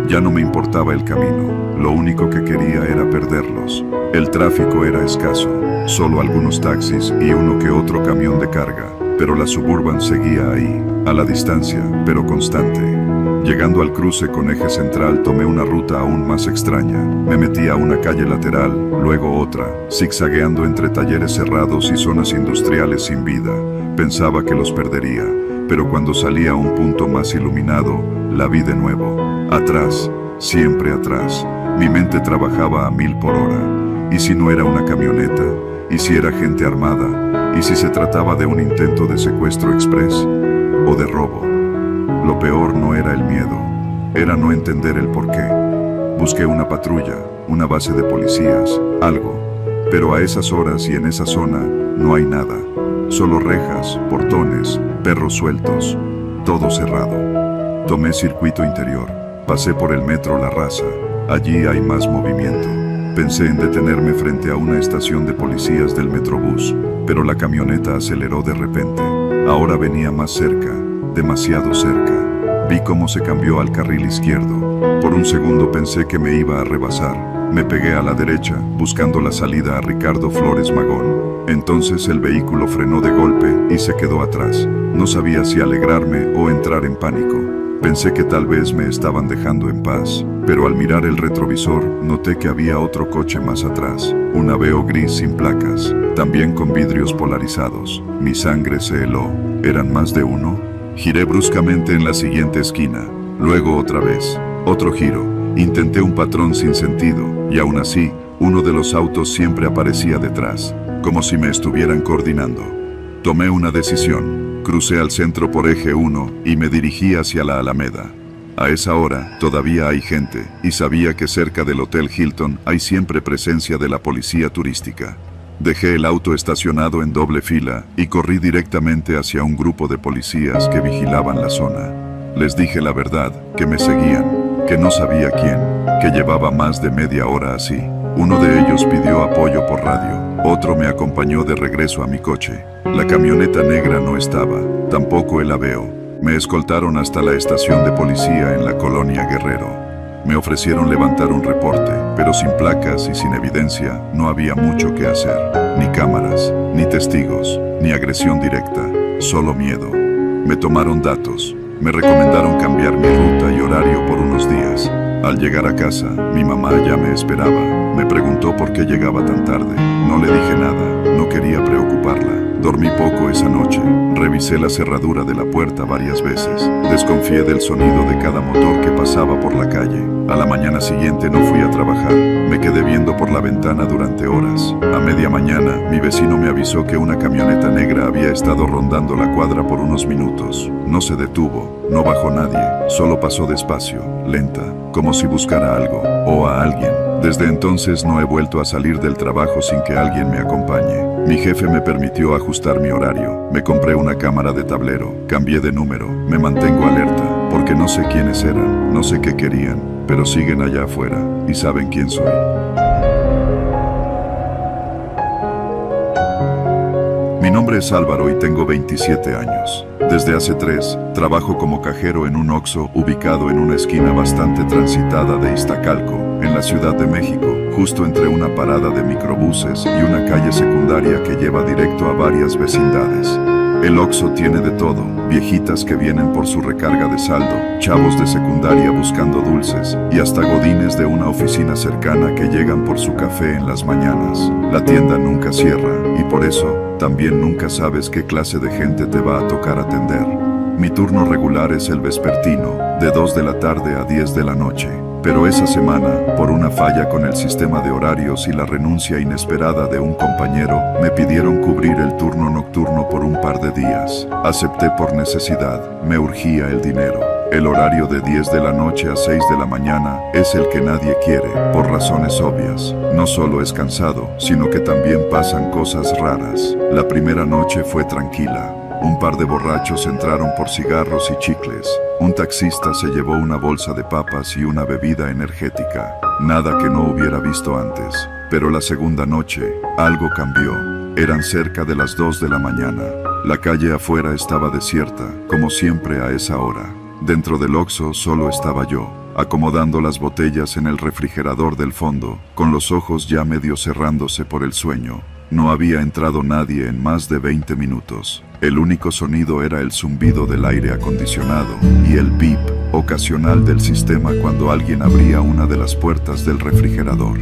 Ya no me importaba el camino. Lo único que quería era perderlos. El tráfico era escaso. Solo algunos taxis y uno que otro camión de carga. Pero la Suburban seguía ahí, a la distancia, pero constante. Llegando al cruce con eje central tomé una ruta aún más extraña. Me metí a una calle lateral, luego otra, zigzagueando entre talleres cerrados y zonas industriales sin vida. Pensaba que los perdería, pero cuando salí a un punto más iluminado, la vi de nuevo. Atrás, siempre atrás. Mi mente trabajaba a 1000 por hora. ¿Y si no era una camioneta? ¿Y si era gente armada? ¿Y si se trataba de un intento de secuestro express? ¿O de robo? Lo peor no era el miedo, era no entender el porqué. Busqué una patrulla, una base de policías, algo. Pero a esas horas y en esa zona no hay nada. Solo rejas, portones, perros sueltos, todo cerrado. Tomé circuito interior, pasé por el metro La Raza. Allí hay más movimiento. Pensé en detenerme frente a una estación de policías del Metrobús, pero la camioneta aceleró de repente. Ahora venía más cerca, demasiado cerca. Vi cómo se cambió al carril izquierdo. Por un segundo pensé que me iba a rebasar. Me pegué a la derecha, buscando la salida a Ricardo Flores Magón. Entonces el vehículo frenó de golpe y se quedó atrás. No sabía si alegrarme o entrar en pánico. Pensé que tal vez me estaban dejando en paz, pero al mirar el retrovisor noté que había otro coche más atrás, un Aveo gris sin placas, también con vidrios polarizados. Mi sangre se heló. ¿Eran más de uno? Giré bruscamente en la siguiente esquina, luego otra vez, otro giro. Intenté un patrón sin sentido, y aún así, uno de los autos siempre aparecía detrás, como si me estuvieran coordinando. Tomé una decisión, crucé al centro por eje 1 y me dirigí hacia la Alameda. A esa hora, todavía hay gente, y sabía que cerca del Hotel Hilton hay siempre presencia de la policía turística. Dejé el auto estacionado en doble fila y corrí directamente hacia un grupo de policías que vigilaban la zona. Les dije la verdad, que me seguían, que no sabía quién, que llevaba más de media hora así. Uno de ellos pidió apoyo por radio, otro me acompañó de regreso a mi coche. La camioneta negra no estaba, tampoco el Aveo. Me escoltaron hasta la estación de policía en la colonia Guerrero. Me ofrecieron levantar un reporte, pero sin placas y sin evidencia no había mucho que hacer. Ni cámaras, ni testigos, ni agresión directa, solo miedo. Me tomaron datos. Me recomendaron cambiar mi ruta y horario por unos días. Al llegar a casa, mi mamá ya me esperaba. Me preguntó por qué llegaba tan tarde. No le dije nada, no quería preocuparla. Dormí poco esa noche. Revisé la cerradura de la puerta varias veces. Desconfié del sonido de cada motor que pasaba por la calle. A la mañana siguiente no fui a trabajar. Me quedé viendo por la ventana durante horas. A media mañana, mi vecino me avisó que una camioneta negra había estado rondando la cuadra por unos minutos. No se detuvo, no bajó nadie, solo pasó despacio, lenta, como si buscara algo, o a alguien. Desde entonces no he vuelto a salir del trabajo sin que alguien me acompañe. Mi jefe me permitió ajustar mi horario. Me compré una cámara de tablero, cambié de número, me mantengo alerta, porque no sé quiénes eran, no sé qué querían, pero siguen allá afuera y saben quién soy. Mi nombre es Álvaro y tengo 27 años. Desde hace 3, trabajo como cajero en un Oxxo ubicado en una esquina bastante transitada de Iztacalco, en la Ciudad de México, justo entre una parada de microbuses y una calle secundaria que lleva directo a varias vecindades. El Oxxo tiene de todo, viejitas que vienen por su recarga de saldo, chavos de secundaria buscando dulces y hasta godines de una oficina cercana que llegan por su café en las mañanas. La tienda nunca cierra y por eso también nunca sabes qué clase de gente te va a tocar atender. Mi turno regular es el vespertino, de 2 de la tarde a 10 de la noche. Pero esa semana, por una falla con el sistema de horarios y la renuncia inesperada de un compañero, me pidieron cubrir el turno nocturno por un par de días. Acepté por necesidad, me urgía el dinero. El horario de 10 de la noche a 6 de la mañana es el que nadie quiere, por razones obvias. No solo es cansado, sino que también pasan cosas raras. La primera noche fue tranquila. Un par de borrachos entraron por cigarros y chicles. Un taxista se llevó una bolsa de papas y una bebida energética. Nada que no hubiera visto antes. Pero la segunda noche, algo cambió. Eran cerca de las 2 de la mañana. La calle afuera estaba desierta, como siempre a esa hora. Dentro del Oxxo solo estaba yo, acomodando las botellas en el refrigerador del fondo, con los ojos ya medio cerrándose por el sueño. No había entrado nadie en más de 20 minutos. El único sonido era el zumbido del aire acondicionado y el bip ocasional del sistema cuando alguien abría una de las puertas del refrigerador.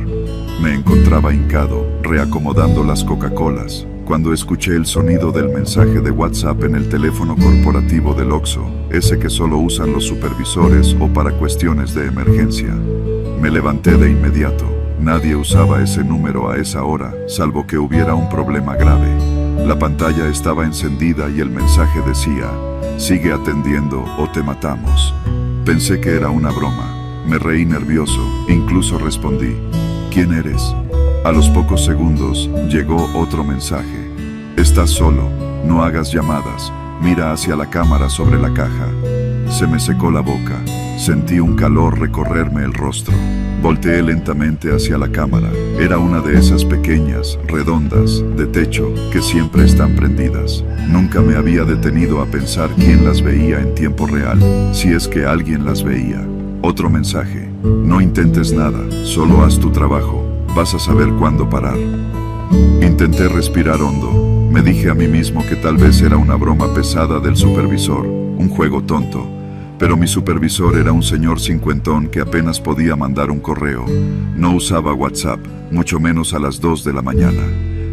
Me encontraba hincado, reacomodando las Coca-Colas, cuando escuché el sonido del mensaje de WhatsApp en el teléfono corporativo del Oxxo, ese que solo usan los supervisores o para cuestiones de emergencia. Me levanté de inmediato. Nadie usaba ese número a esa hora, salvo que hubiera un problema grave. La pantalla estaba encendida y el mensaje decía: sigue atendiendo o te matamos. Pensé que era una broma. Me reí nervioso, incluso respondí: ¿quién eres? A los pocos segundos, llegó otro mensaje: estás solo, no hagas llamadas, mira hacia la cámara sobre la caja. Se me secó la boca, sentí un calor recorrerme el rostro. Volteé lentamente hacia la cámara. Era una de esas pequeñas, redondas, de techo, que siempre están prendidas. Nunca me había detenido a pensar quién las veía en tiempo real, si es que alguien las veía. Otro mensaje: no intentes nada, solo haz tu trabajo, vas a saber cuándo parar. Intenté respirar hondo. Me dije a mí mismo que tal vez era una broma pesada del supervisor, un juego tonto. Pero mi supervisor era un señor cincuentón que apenas podía mandar un correo. No usaba WhatsApp, mucho menos a las 2 de la mañana.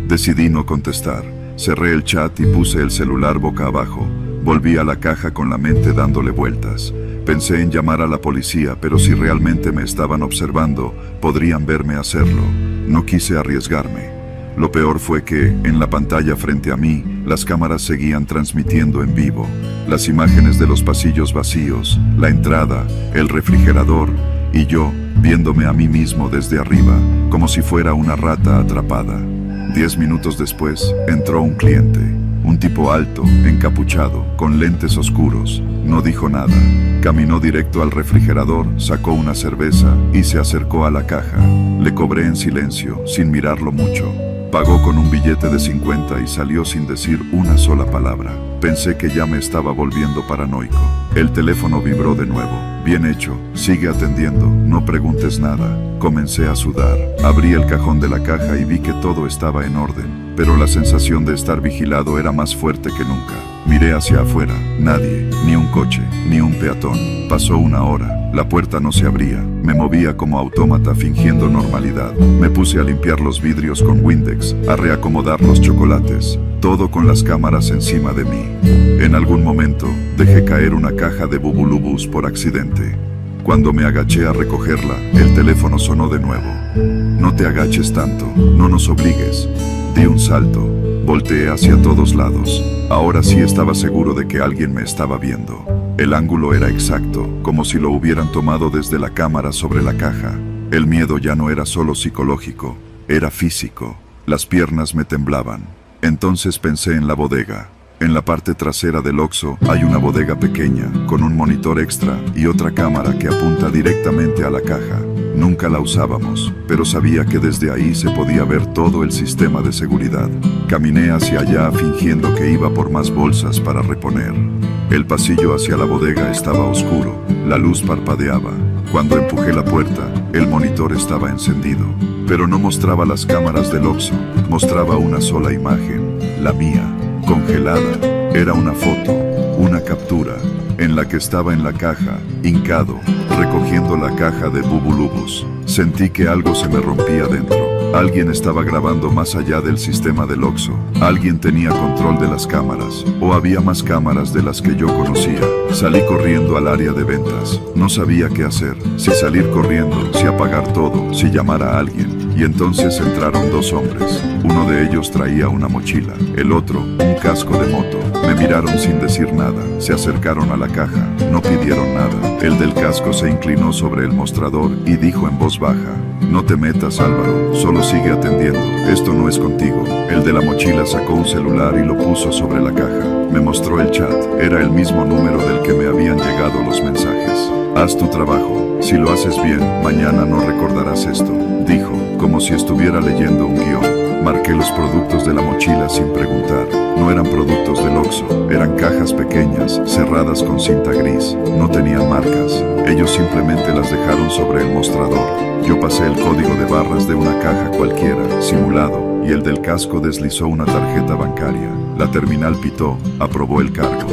Decidí no contestar. Cerré el chat y puse el celular boca abajo. Volví a la caja con la mente dándole vueltas. Pensé en llamar a la policía, pero si realmente me estaban observando, podrían verme hacerlo. No quise arriesgarme. Lo peor fue que, en la pantalla frente a mí, las cámaras seguían transmitiendo en vivo. Las imágenes de los pasillos vacíos, la entrada, el refrigerador, y yo, viéndome a mí mismo desde arriba, como si fuera una rata atrapada. 10 minutos después, entró un cliente. Un tipo alto, encapuchado, con lentes oscuros. No dijo nada. Caminó directo al refrigerador, sacó una cerveza y se acercó a la caja. Le cobré en silencio, sin mirarlo mucho. Pagó con un billete de 50 y salió sin decir una sola palabra. Pensé que ya me estaba volviendo paranoico. El teléfono vibró de nuevo. Bien hecho, sigue atendiendo, no preguntes nada. Comencé a sudar. Abrí el cajón de la caja y vi que todo estaba en orden, pero la sensación de estar vigilado era más fuerte que nunca. Miré hacia afuera, nadie, ni un coche, ni un peatón. Pasó una hora, la puerta no se abría. Me movía como autómata fingiendo normalidad. Me puse a limpiar los vidrios con Windex, a reacomodar los chocolates, todo con las cámaras encima de mí. En algún momento, dejé caer una caja de Bubulubus por accidente. Cuando me agaché a recogerla, el teléfono sonó de nuevo. No te agaches tanto, no nos obligues. Di un salto, volteé hacia todos lados. Ahora sí estaba seguro de que alguien me estaba viendo. El ángulo era exacto, como si lo hubieran tomado desde la cámara sobre la caja. El miedo ya no era solo psicológico, era físico. Las piernas me temblaban. Entonces pensé en la bodega. En la parte trasera del Oxxo hay una bodega pequeña, con un monitor extra y otra cámara que apunta directamente a la caja. Nunca la usábamos, pero sabía que desde ahí se podía ver todo el sistema de seguridad. Caminé hacia allá fingiendo que iba por más bolsas para reponer. El pasillo hacia la bodega estaba oscuro, la luz parpadeaba. Cuando empujé la puerta, el monitor estaba encendido, pero no mostraba las cámaras del Oxxo, mostraba una sola imagen, la mía, congelada. Era una foto, una captura, en la que estaba en la caja, hincado, recogiendo la caja de Bubulubus. Sentí que algo se me rompía dentro. Alguien estaba grabando más allá del sistema del Oxxo. Alguien tenía control de las cámaras, o había más cámaras de las que yo conocía. Salí corriendo al área de ventas. No sabía qué hacer, si salir corriendo, si apagar todo, si llamar a alguien. Y entonces entraron 2 hombres. Uno de ellos traía una mochila, el otro, un casco de moto. Me miraron sin decir nada, se acercaron a la caja, no pidieron nada. El del casco se inclinó sobre el mostrador y dijo en voz baja: no te metas, Álvaro, solo sigue atendiendo, esto no es contigo. El de la mochila sacó un celular y lo puso sobre la caja. Me mostró el chat, era el mismo número del que me habían llegado los mensajes. Haz tu trabajo, si lo haces bien, mañana no recordarás esto, dijo, como si estuviera leyendo un guión. Marqué los productos de la mochila sin preguntar. No eran productos del Oxxo, eran cajas pequeñas, cerradas con cinta gris. No tenían marcas. Ellos simplemente las dejaron sobre el mostrador. Yo pasé el código de barras de una caja cualquiera, simulado, y el del casco deslizó una tarjeta bancaria. La terminal pitó, aprobó el cargo.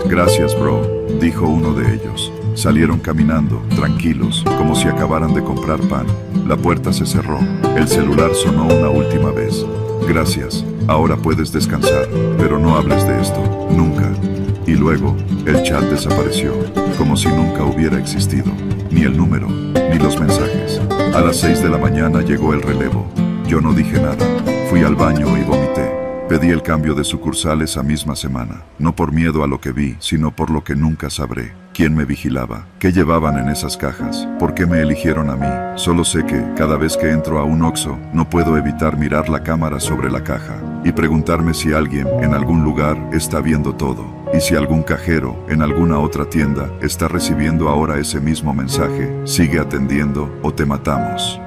Gracias, bro, dijo uno de ellos. Salieron caminando, tranquilos, como si acabaran de comprar pan. La puerta se cerró. El celular sonó una última vez. Gracias, ahora puedes descansar, pero no hables de esto, nunca. Y luego, el chat desapareció, como si nunca hubiera existido. Ni el número, ni los mensajes. A las 6 de la mañana llegó el relevo. Yo no dije nada. Fui al baño y vomité. Pedí el cambio de sucursal esa misma semana. No por miedo a lo que vi, sino por lo que nunca sabré. ¿Quién me vigilaba? ¿Qué llevaban en esas cajas? ¿Por qué me eligieron a mí? Solo sé que, cada vez que entro a un Oxxo, no puedo evitar mirar la cámara sobre la caja y preguntarme si alguien, en algún lugar, está viendo todo. Y si algún cajero, en alguna otra tienda, está recibiendo ahora ese mismo mensaje: sigue atendiendo o te matamos.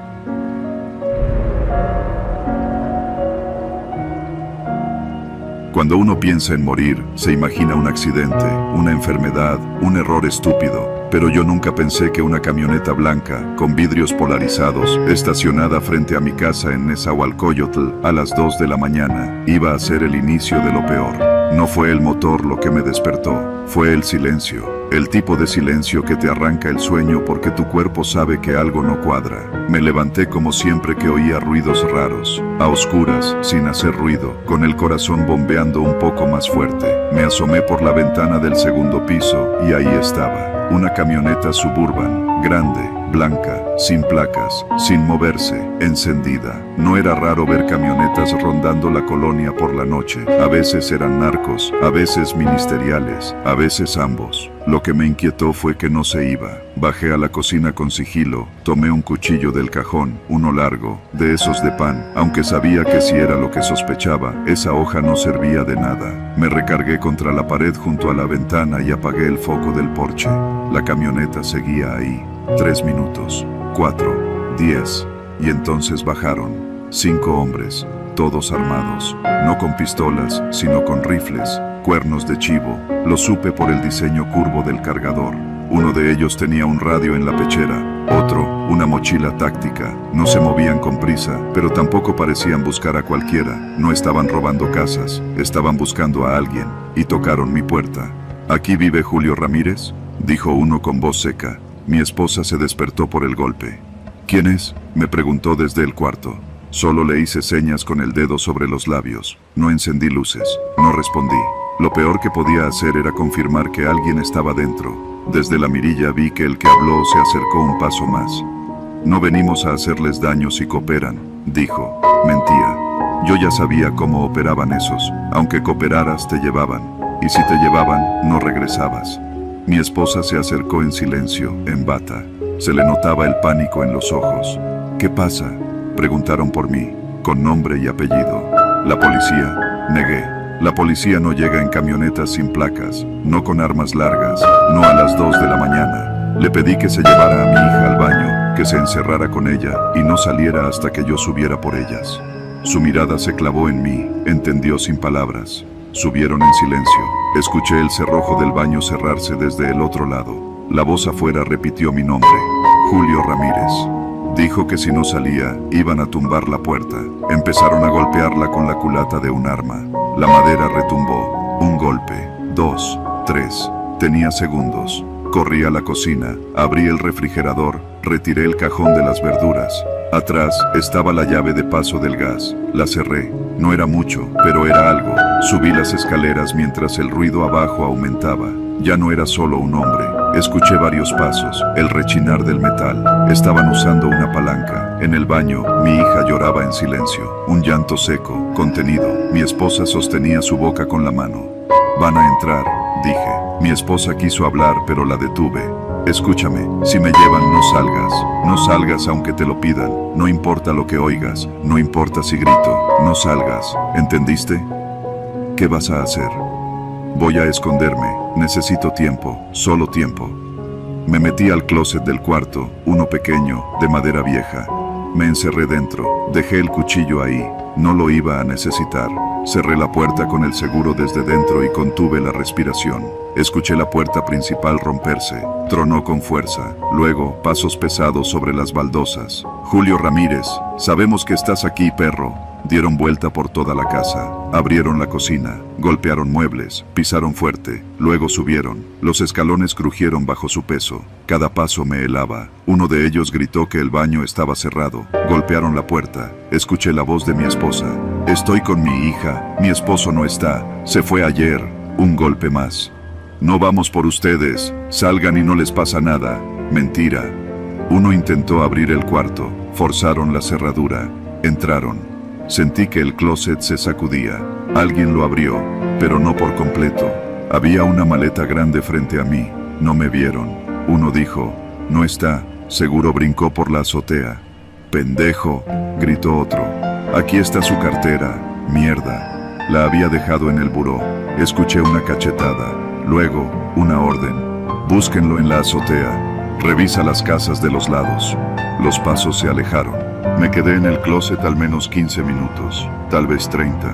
Cuando uno piensa en morir, se imagina un accidente, una enfermedad, un error estúpido. Pero yo nunca pensé que una camioneta blanca, con vidrios polarizados, estacionada frente a mi casa en Nezahualcóyotl a las 2 de la mañana, iba a ser el inicio de lo peor. No fue el motor lo que me despertó, fue el silencio. El tipo de silencio que te arranca el sueño porque tu cuerpo sabe que algo no cuadra. Me levanté como siempre que oía ruidos raros, a oscuras, sin hacer ruido, con el corazón bombeando un poco más fuerte. Me asomé por la ventana del segundo piso y ahí estaba, una camioneta Suburban, grande, blanca, sin placas, sin moverse, encendida. No era raro ver camionetas rondando la colonia por la noche. A veces eran narcos, a veces ministeriales, a veces ambos. Lo que me inquietó fue que no se iba. Bajé a la cocina con sigilo, tomé un cuchillo del cajón, uno largo, de esos de pan, aunque sabía que si era lo que sospechaba, esa hoja no servía de nada. Me recargué contra la pared junto a la ventana y apagué el foco del porche. La camioneta seguía ahí. 3 minutos, 4, 10, y entonces bajaron. 5 hombres, todos armados, no con pistolas, sino con rifles, cuernos de chivo. Lo supe por el diseño curvo del cargador. Uno de ellos tenía un radio en la pechera, otro, una mochila táctica. No se movían con prisa, pero tampoco parecían buscar a cualquiera. No estaban robando casas, estaban buscando a alguien, y tocaron mi puerta. ¿Aquí vive Julio Ramírez?, dijo uno con voz seca. Mi esposa se despertó por el golpe. ¿Quién es?, me preguntó desde el cuarto. Solo le hice señas con el dedo sobre los labios. No encendí luces. No respondí. Lo peor que podía hacer era confirmar que alguien estaba dentro. Desde la mirilla vi que el que habló se acercó un paso más. No venimos a hacerles daño si cooperan, dijo. Mentía. Yo ya sabía cómo operaban esos. Aunque cooperaras, te llevaban. Y si te llevaban, no regresabas. Mi esposa se acercó en silencio, en bata. Se le notaba el pánico en los ojos. ¿Qué pasa?, preguntaron por mí, con nombre y apellido. La policía, negué. La policía no llega en camionetas sin placas, no con armas largas, no a las 2 de la mañana. Le pedí que se llevara a mi hija al baño, que se encerrara con ella y no saliera hasta que yo subiera por ellas. Su mirada se clavó en mí, entendió sin palabras. Subieron en silencio. Escuché el cerrojo del baño cerrarse desde el otro lado. La voz afuera repitió mi nombre, Julio Ramírez. Dijo que si no salía, iban a tumbar la puerta. Empezaron a golpearla con la culata de un arma. La madera retumbó. Un golpe, 2, 3. Tenía segundos. Corrí a la cocina, abrí el refrigerador, retiré el cajón de las verduras. Atrás estaba la llave de paso del gas. La cerré. No era mucho, pero era algo. Subí las escaleras mientras el ruido abajo aumentaba. Ya no era solo un hombre. Escuché varios pasos, el rechinar del metal. Estaban usando una palanca. En el baño, mi hija lloraba en silencio. Un llanto seco, contenido. Mi esposa sostenía su boca con la mano. Van a entrar, dije. Mi esposa quiso hablar, pero la detuve. Escúchame, si me llevan no salgas. No salgas aunque te lo pidan. No importa lo que oigas. No importa si grito. No salgas. ¿Entendiste? ¿Qué vas a hacer? Voy a esconderme. Necesito tiempo. Solo tiempo. Me metí al closet del cuarto, uno pequeño, de madera vieja. Me encerré dentro. Dejé el cuchillo ahí. No lo iba a necesitar. Cerré la puerta con el seguro desde dentro y contuve la respiración. Escuché la puerta principal romperse. Tronó con fuerza. Luego, pasos pesados sobre las baldosas. Julio Ramírez, sabemos que estás aquí, perro. Dieron vuelta por toda la casa. Abrieron la cocina. Golpearon muebles. Pisaron fuerte. Luego subieron. Los escalones crujieron bajo su peso. Cada paso me helaba. Uno de ellos gritó que el baño estaba cerrado. Golpearon la puerta. Escuché la voz de mi esposa. Estoy con mi hija, mi esposo no está, se fue ayer, un golpe más. No vamos por ustedes, salgan y no les pasa nada. Mentira. Uno intentó abrir el cuarto, forzaron la cerradura, entraron. Sentí que el closet se sacudía. Alguien lo abrió, pero no por completo. Había una maleta grande frente a mí. No me vieron. Uno dijo, no está, seguro brincó por la azotea. Pendejo, gritó otro. Aquí está su cartera, mierda. La había dejado en el buró. Escuché una cachetada, luego, una orden. Búsquenlo en la azotea. Revisa las casas de los lados. Los pasos se alejaron. Me quedé en el closet al menos 15 minutos, tal vez 30.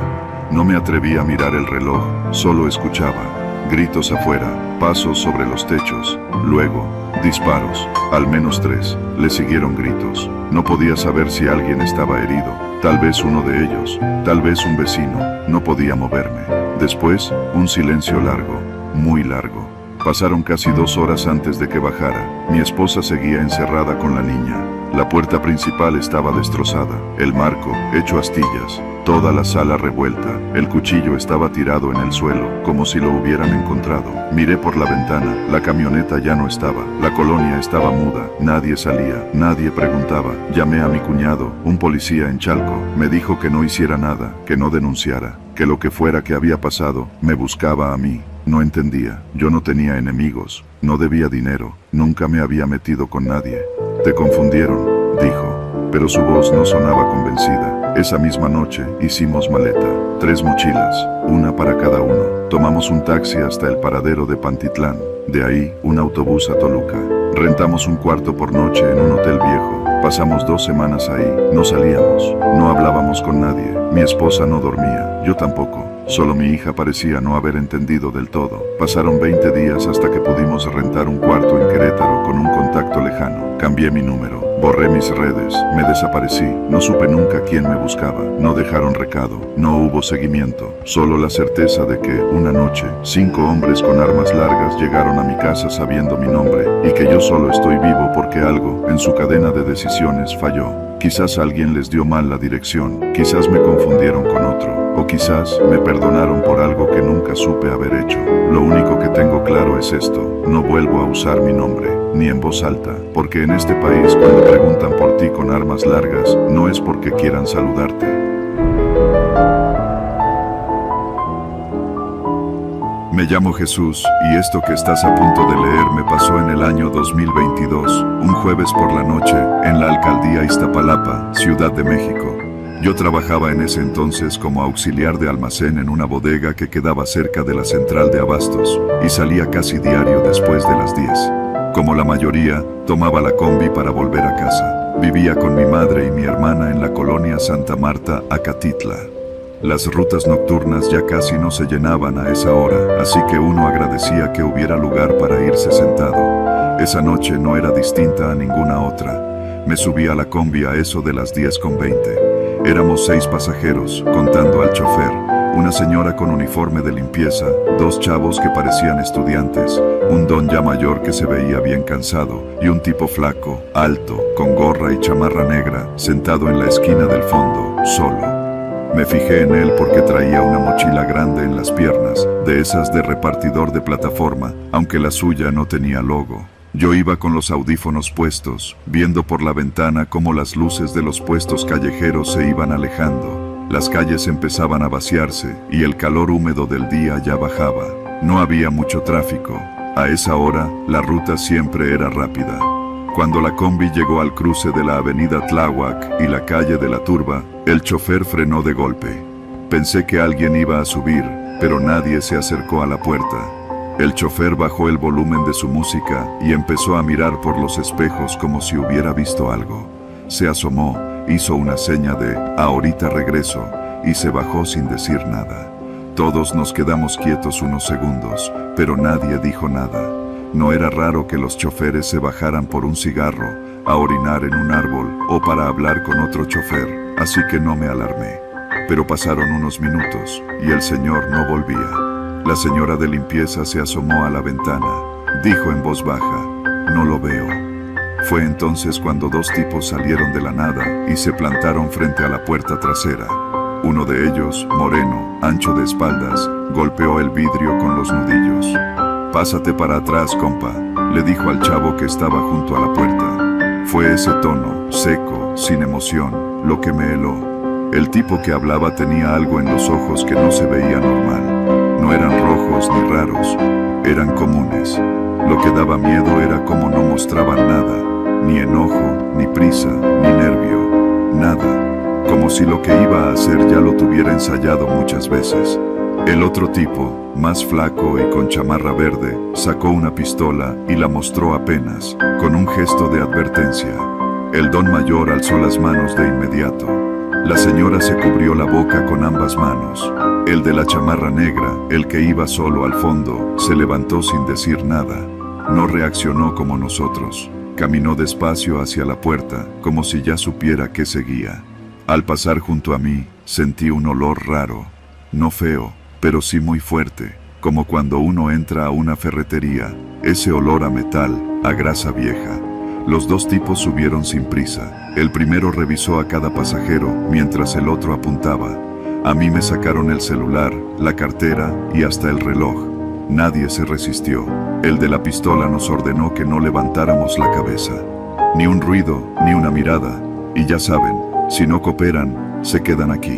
No me atreví a mirar el reloj, solo escuchaba. Gritos afuera, pasos sobre los techos, luego, disparos, al menos 3. Le siguieron gritos. No podía saber si alguien estaba herido, tal vez uno de ellos, tal vez un vecino. No podía moverme. Después, un silencio largo, muy largo. Pasaron casi 2 horas antes de que bajara. Mi esposa seguía encerrada con la niña. La puerta principal estaba destrozada, el marco hecho astillas, toda la sala revuelta. El cuchillo estaba tirado en el suelo, como si lo hubieran encontrado. Miré por la ventana, la camioneta ya no estaba, la colonia estaba muda, nadie salía, nadie preguntaba. Llamé a mi cuñado, un policía en Chalco, me dijo que no hiciera nada, que no denunciara, que lo que fuera que había pasado, me buscaba a mí. No entendía, yo no tenía enemigos, no debía dinero, nunca me había metido con nadie. Te confundieron, dijo, pero su voz no sonaba convencida. Esa misma noche hicimos maleta, 3 mochilas, una para cada uno. Tomamos un taxi hasta el paradero de Pantitlán, de ahí un autobús a Toluca. Rentamos un cuarto por noche en un hotel viejo. Pasamos 2 semanas ahí, no salíamos, no hablábamos con nadie. Mi esposa no dormía, yo tampoco. Solo mi hija parecía no haber entendido del todo. Pasaron 20 días hasta que pudimos rentar un cuarto en Querétaro con un contacto lejano. Cambié mi número, borré mis redes, me desaparecí. No supe nunca quién me buscaba. No dejaron recado, no hubo seguimiento. Solo la certeza de que, una noche, 5 hombres con armas largas llegaron a mi casa sabiendo mi nombre y que yo solo estoy vivo porque algo, en su cadena de decisiones, falló. Quizás alguien les dio mal la dirección, quizás me confundieron con otro. O quizás me perdonaron por algo que nunca supe haber hecho. Lo único que tengo claro es esto: no vuelvo a usar mi nombre, ni en voz alta, porque en este país cuando preguntan por ti con armas largas, no es porque quieran saludarte. Me llamo Jesús, y esto que estás a punto de leer me pasó en el año 2022, un jueves por la noche, en la alcaldía Iztapalapa, Ciudad de México. Yo trabajaba en ese entonces como auxiliar de almacén en una bodega que quedaba cerca de la central de abastos, y salía casi diario después de las 10. Como la mayoría, tomaba la combi para volver a casa. Vivía con mi madre y mi hermana en la colonia Santa Marta, Acatitla. Las rutas nocturnas ya casi no se llenaban a esa hora, así que uno agradecía que hubiera lugar para irse sentado. Esa noche no era distinta a ninguna otra. Me subí a la combi a eso de las 10:20. Éramos 6 pasajeros, contando al chofer, una señora con uniforme de limpieza, 2 chavos que parecían estudiantes, un don ya mayor que se veía bien cansado, y un tipo flaco, alto, con gorra y chamarra negra, sentado en la esquina del fondo, solo. Me fijé en él porque traía una mochila grande en las piernas, de esas de repartidor de plataforma, aunque la suya no tenía logo. Yo iba con los audífonos puestos, viendo por la ventana cómo las luces de los puestos callejeros se iban alejando. Las calles empezaban a vaciarse y el calor húmedo del día ya bajaba. No había mucho tráfico. A esa hora, la ruta siempre era rápida. Cuando la combi llegó al cruce de la avenida Tláhuac y la calle de la Turba, el chofer frenó de golpe. Pensé que alguien iba a subir, pero nadie se acercó a la puerta. El chofer bajó el volumen de su música y empezó a mirar por los espejos como si hubiera visto algo. Se asomó, hizo una seña de "ahorita regreso" y se bajó sin decir nada. Todos nos quedamos quietos unos segundos, pero nadie dijo nada. No era raro que los choferes se bajaran por un cigarro, a orinar en un árbol o para hablar con otro chofer, así que no me alarmé. Pero pasaron unos minutos y el señor no volvía. La señora de limpieza se asomó a la ventana. Dijo en voz baja: "No lo veo". Fue entonces cuando 2 tipos salieron de la nada y se plantaron frente a la puerta trasera. Uno de ellos, moreno, ancho de espaldas, golpeó el vidrio con los nudillos. «Pásate para atrás, compa», le dijo al chavo que estaba junto a la puerta. Fue ese tono, seco, sin emoción, lo que me heló. El tipo que hablaba tenía algo en los ojos que no se veía normal. No eran rojos ni raros, eran comunes. Lo que daba miedo era cómo no mostraban nada, ni enojo, ni prisa, ni nervio, nada. Como si lo que iba a hacer ya lo tuviera ensayado muchas veces. El otro tipo, más flaco y con chamarra verde, sacó una pistola y la mostró apenas, con un gesto de advertencia. El don mayor alzó las manos de inmediato. La señora se cubrió la boca con ambas manos. El de la chamarra negra, el que iba solo al fondo, se levantó sin decir nada. No reaccionó como nosotros. Caminó despacio hacia la puerta, como si ya supiera qué seguía. Al pasar junto a mí, sentí un olor raro. No feo, pero sí muy fuerte, como cuando uno entra a una ferretería, ese olor a metal, a grasa vieja. Los dos tipos subieron sin prisa. El primero revisó a cada pasajero, mientras el otro apuntaba. A mí me sacaron el celular, la cartera y hasta el reloj. Nadie se resistió. El de la pistola nos ordenó que no levantáramos la cabeza. Ni un ruido, ni una mirada. Y ya saben, si no cooperan, se quedan aquí.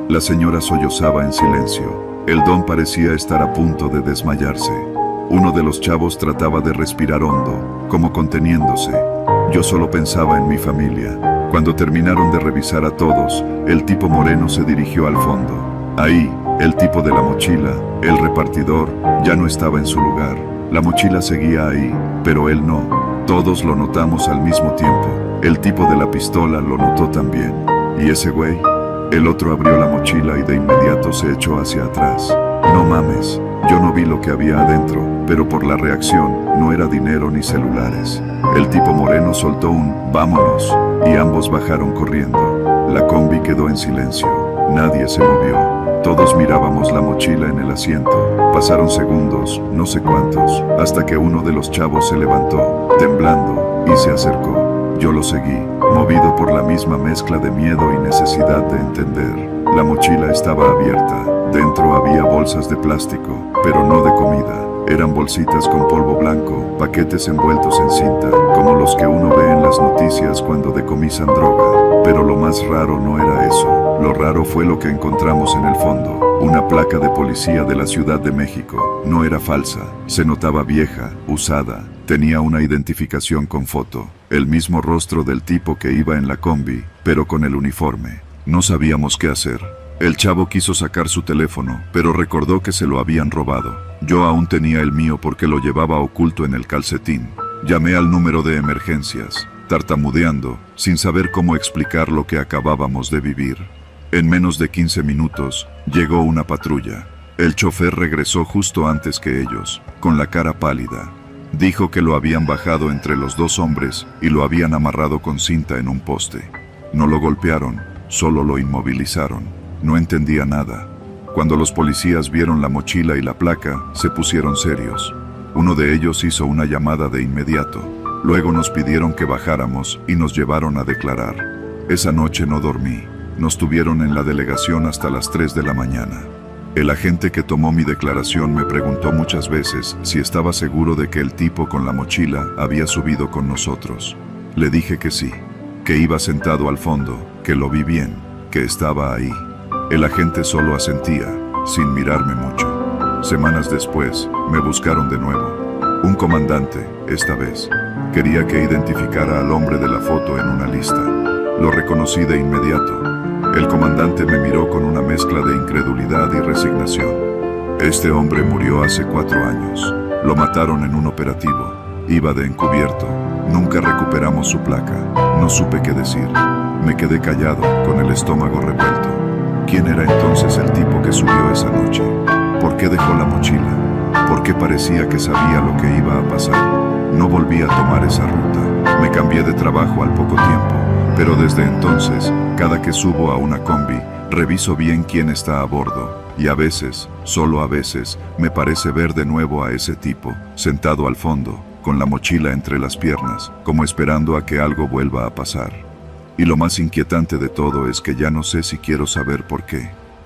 La señora sollozaba en silencio. El don parecía estar a punto de desmayarse. Uno de los chavos trataba de respirar hondo, como conteniéndose. Yo solo pensaba en mi familia. Cuando terminaron de revisar a todos, el tipo moreno se dirigió al fondo. Ahí, el tipo de la mochila, el repartidor, ya no estaba en su lugar. La mochila seguía ahí, pero él no. Todos lo notamos al mismo tiempo. El tipo de la pistola lo notó también. ¿Y ese güey? El otro abrió la mochila y de inmediato se echó hacia atrás. No mames, yo no vi lo que había adentro, pero por la reacción, no era dinero ni celulares. El tipo moreno soltó un «vámonos», y ambos bajaron corriendo. La combi quedó en silencio. Nadie se movió. Todos mirábamos la mochila en el asiento. Pasaron segundos, no sé cuántos, hasta que uno de los chavos se levantó, temblando, y se acercó. Yo lo seguí, movido por la misma mezcla de miedo y necesidad de entender. La mochila estaba abierta. Dentro había bolsas de plástico, pero no de comida. Eran bolsitas con polvo blanco, paquetes envueltos en cinta, como los que uno ve en las noticias cuando decomisan droga. Pero lo más raro no era eso. Lo raro fue lo que encontramos en el fondo. Una placa de policía de la Ciudad de México. No era falsa, se notaba vieja, usada. Tenía una identificación con foto. El mismo rostro del tipo que iba en la combi, pero con el uniforme. No sabíamos qué hacer. El chavo quiso sacar su teléfono, pero recordó que se lo habían robado. Yo aún tenía el mío porque lo llevaba oculto en el calcetín. Llamé al número de emergencias, tartamudeando, sin saber cómo explicar lo que acabábamos de vivir. En menos de 15 minutos, llegó una patrulla. El chofer regresó justo antes que ellos, con la cara pálida. Dijo que lo habían bajado entre los dos hombres y lo habían amarrado con cinta en un poste. No lo golpearon, solo lo inmovilizaron. No entendía nada. Cuando los policías vieron la mochila y la placa, se pusieron serios. Uno de ellos hizo una llamada de inmediato. Luego nos pidieron que bajáramos y nos llevaron a declarar. Esa noche no dormí. Nos tuvieron en la delegación hasta las 3 de la mañana. El agente que tomó mi declaración me preguntó muchas veces si estaba seguro de que el tipo con la mochila había subido con nosotros. Le dije que sí, que iba sentado al fondo, que lo vi bien, que estaba ahí. El agente solo asentía, sin mirarme mucho. Semanas después, me buscaron de nuevo. Un comandante, esta vez. Quería que identificara al hombre de la foto en una lista. Lo reconocí de inmediato. El comandante me miró con una mezcla de incredulidad y resignación. Este hombre murió hace 4 años. Lo mataron en un operativo. Iba de encubierto. Nunca recuperamos su placa. No supe qué decir. Me quedé callado, con el estómago revuelto. ¿Quién era entonces el tipo que subió esa noche? ¿Por qué dejó la mochila? ¿Por qué parecía que sabía lo que iba a pasar? No volví a tomar esa ruta. Me cambié de trabajo al poco tiempo. Pero desde entonces, cada que subo a una combi, reviso bien quién está a bordo, y a veces, solo a veces, me parece ver de nuevo a ese tipo, sentado al fondo, con la mochila entre las piernas, como esperando a que algo vuelva a pasar. Y lo más inquietante de todo es que ya no sé si quiero saber por qué.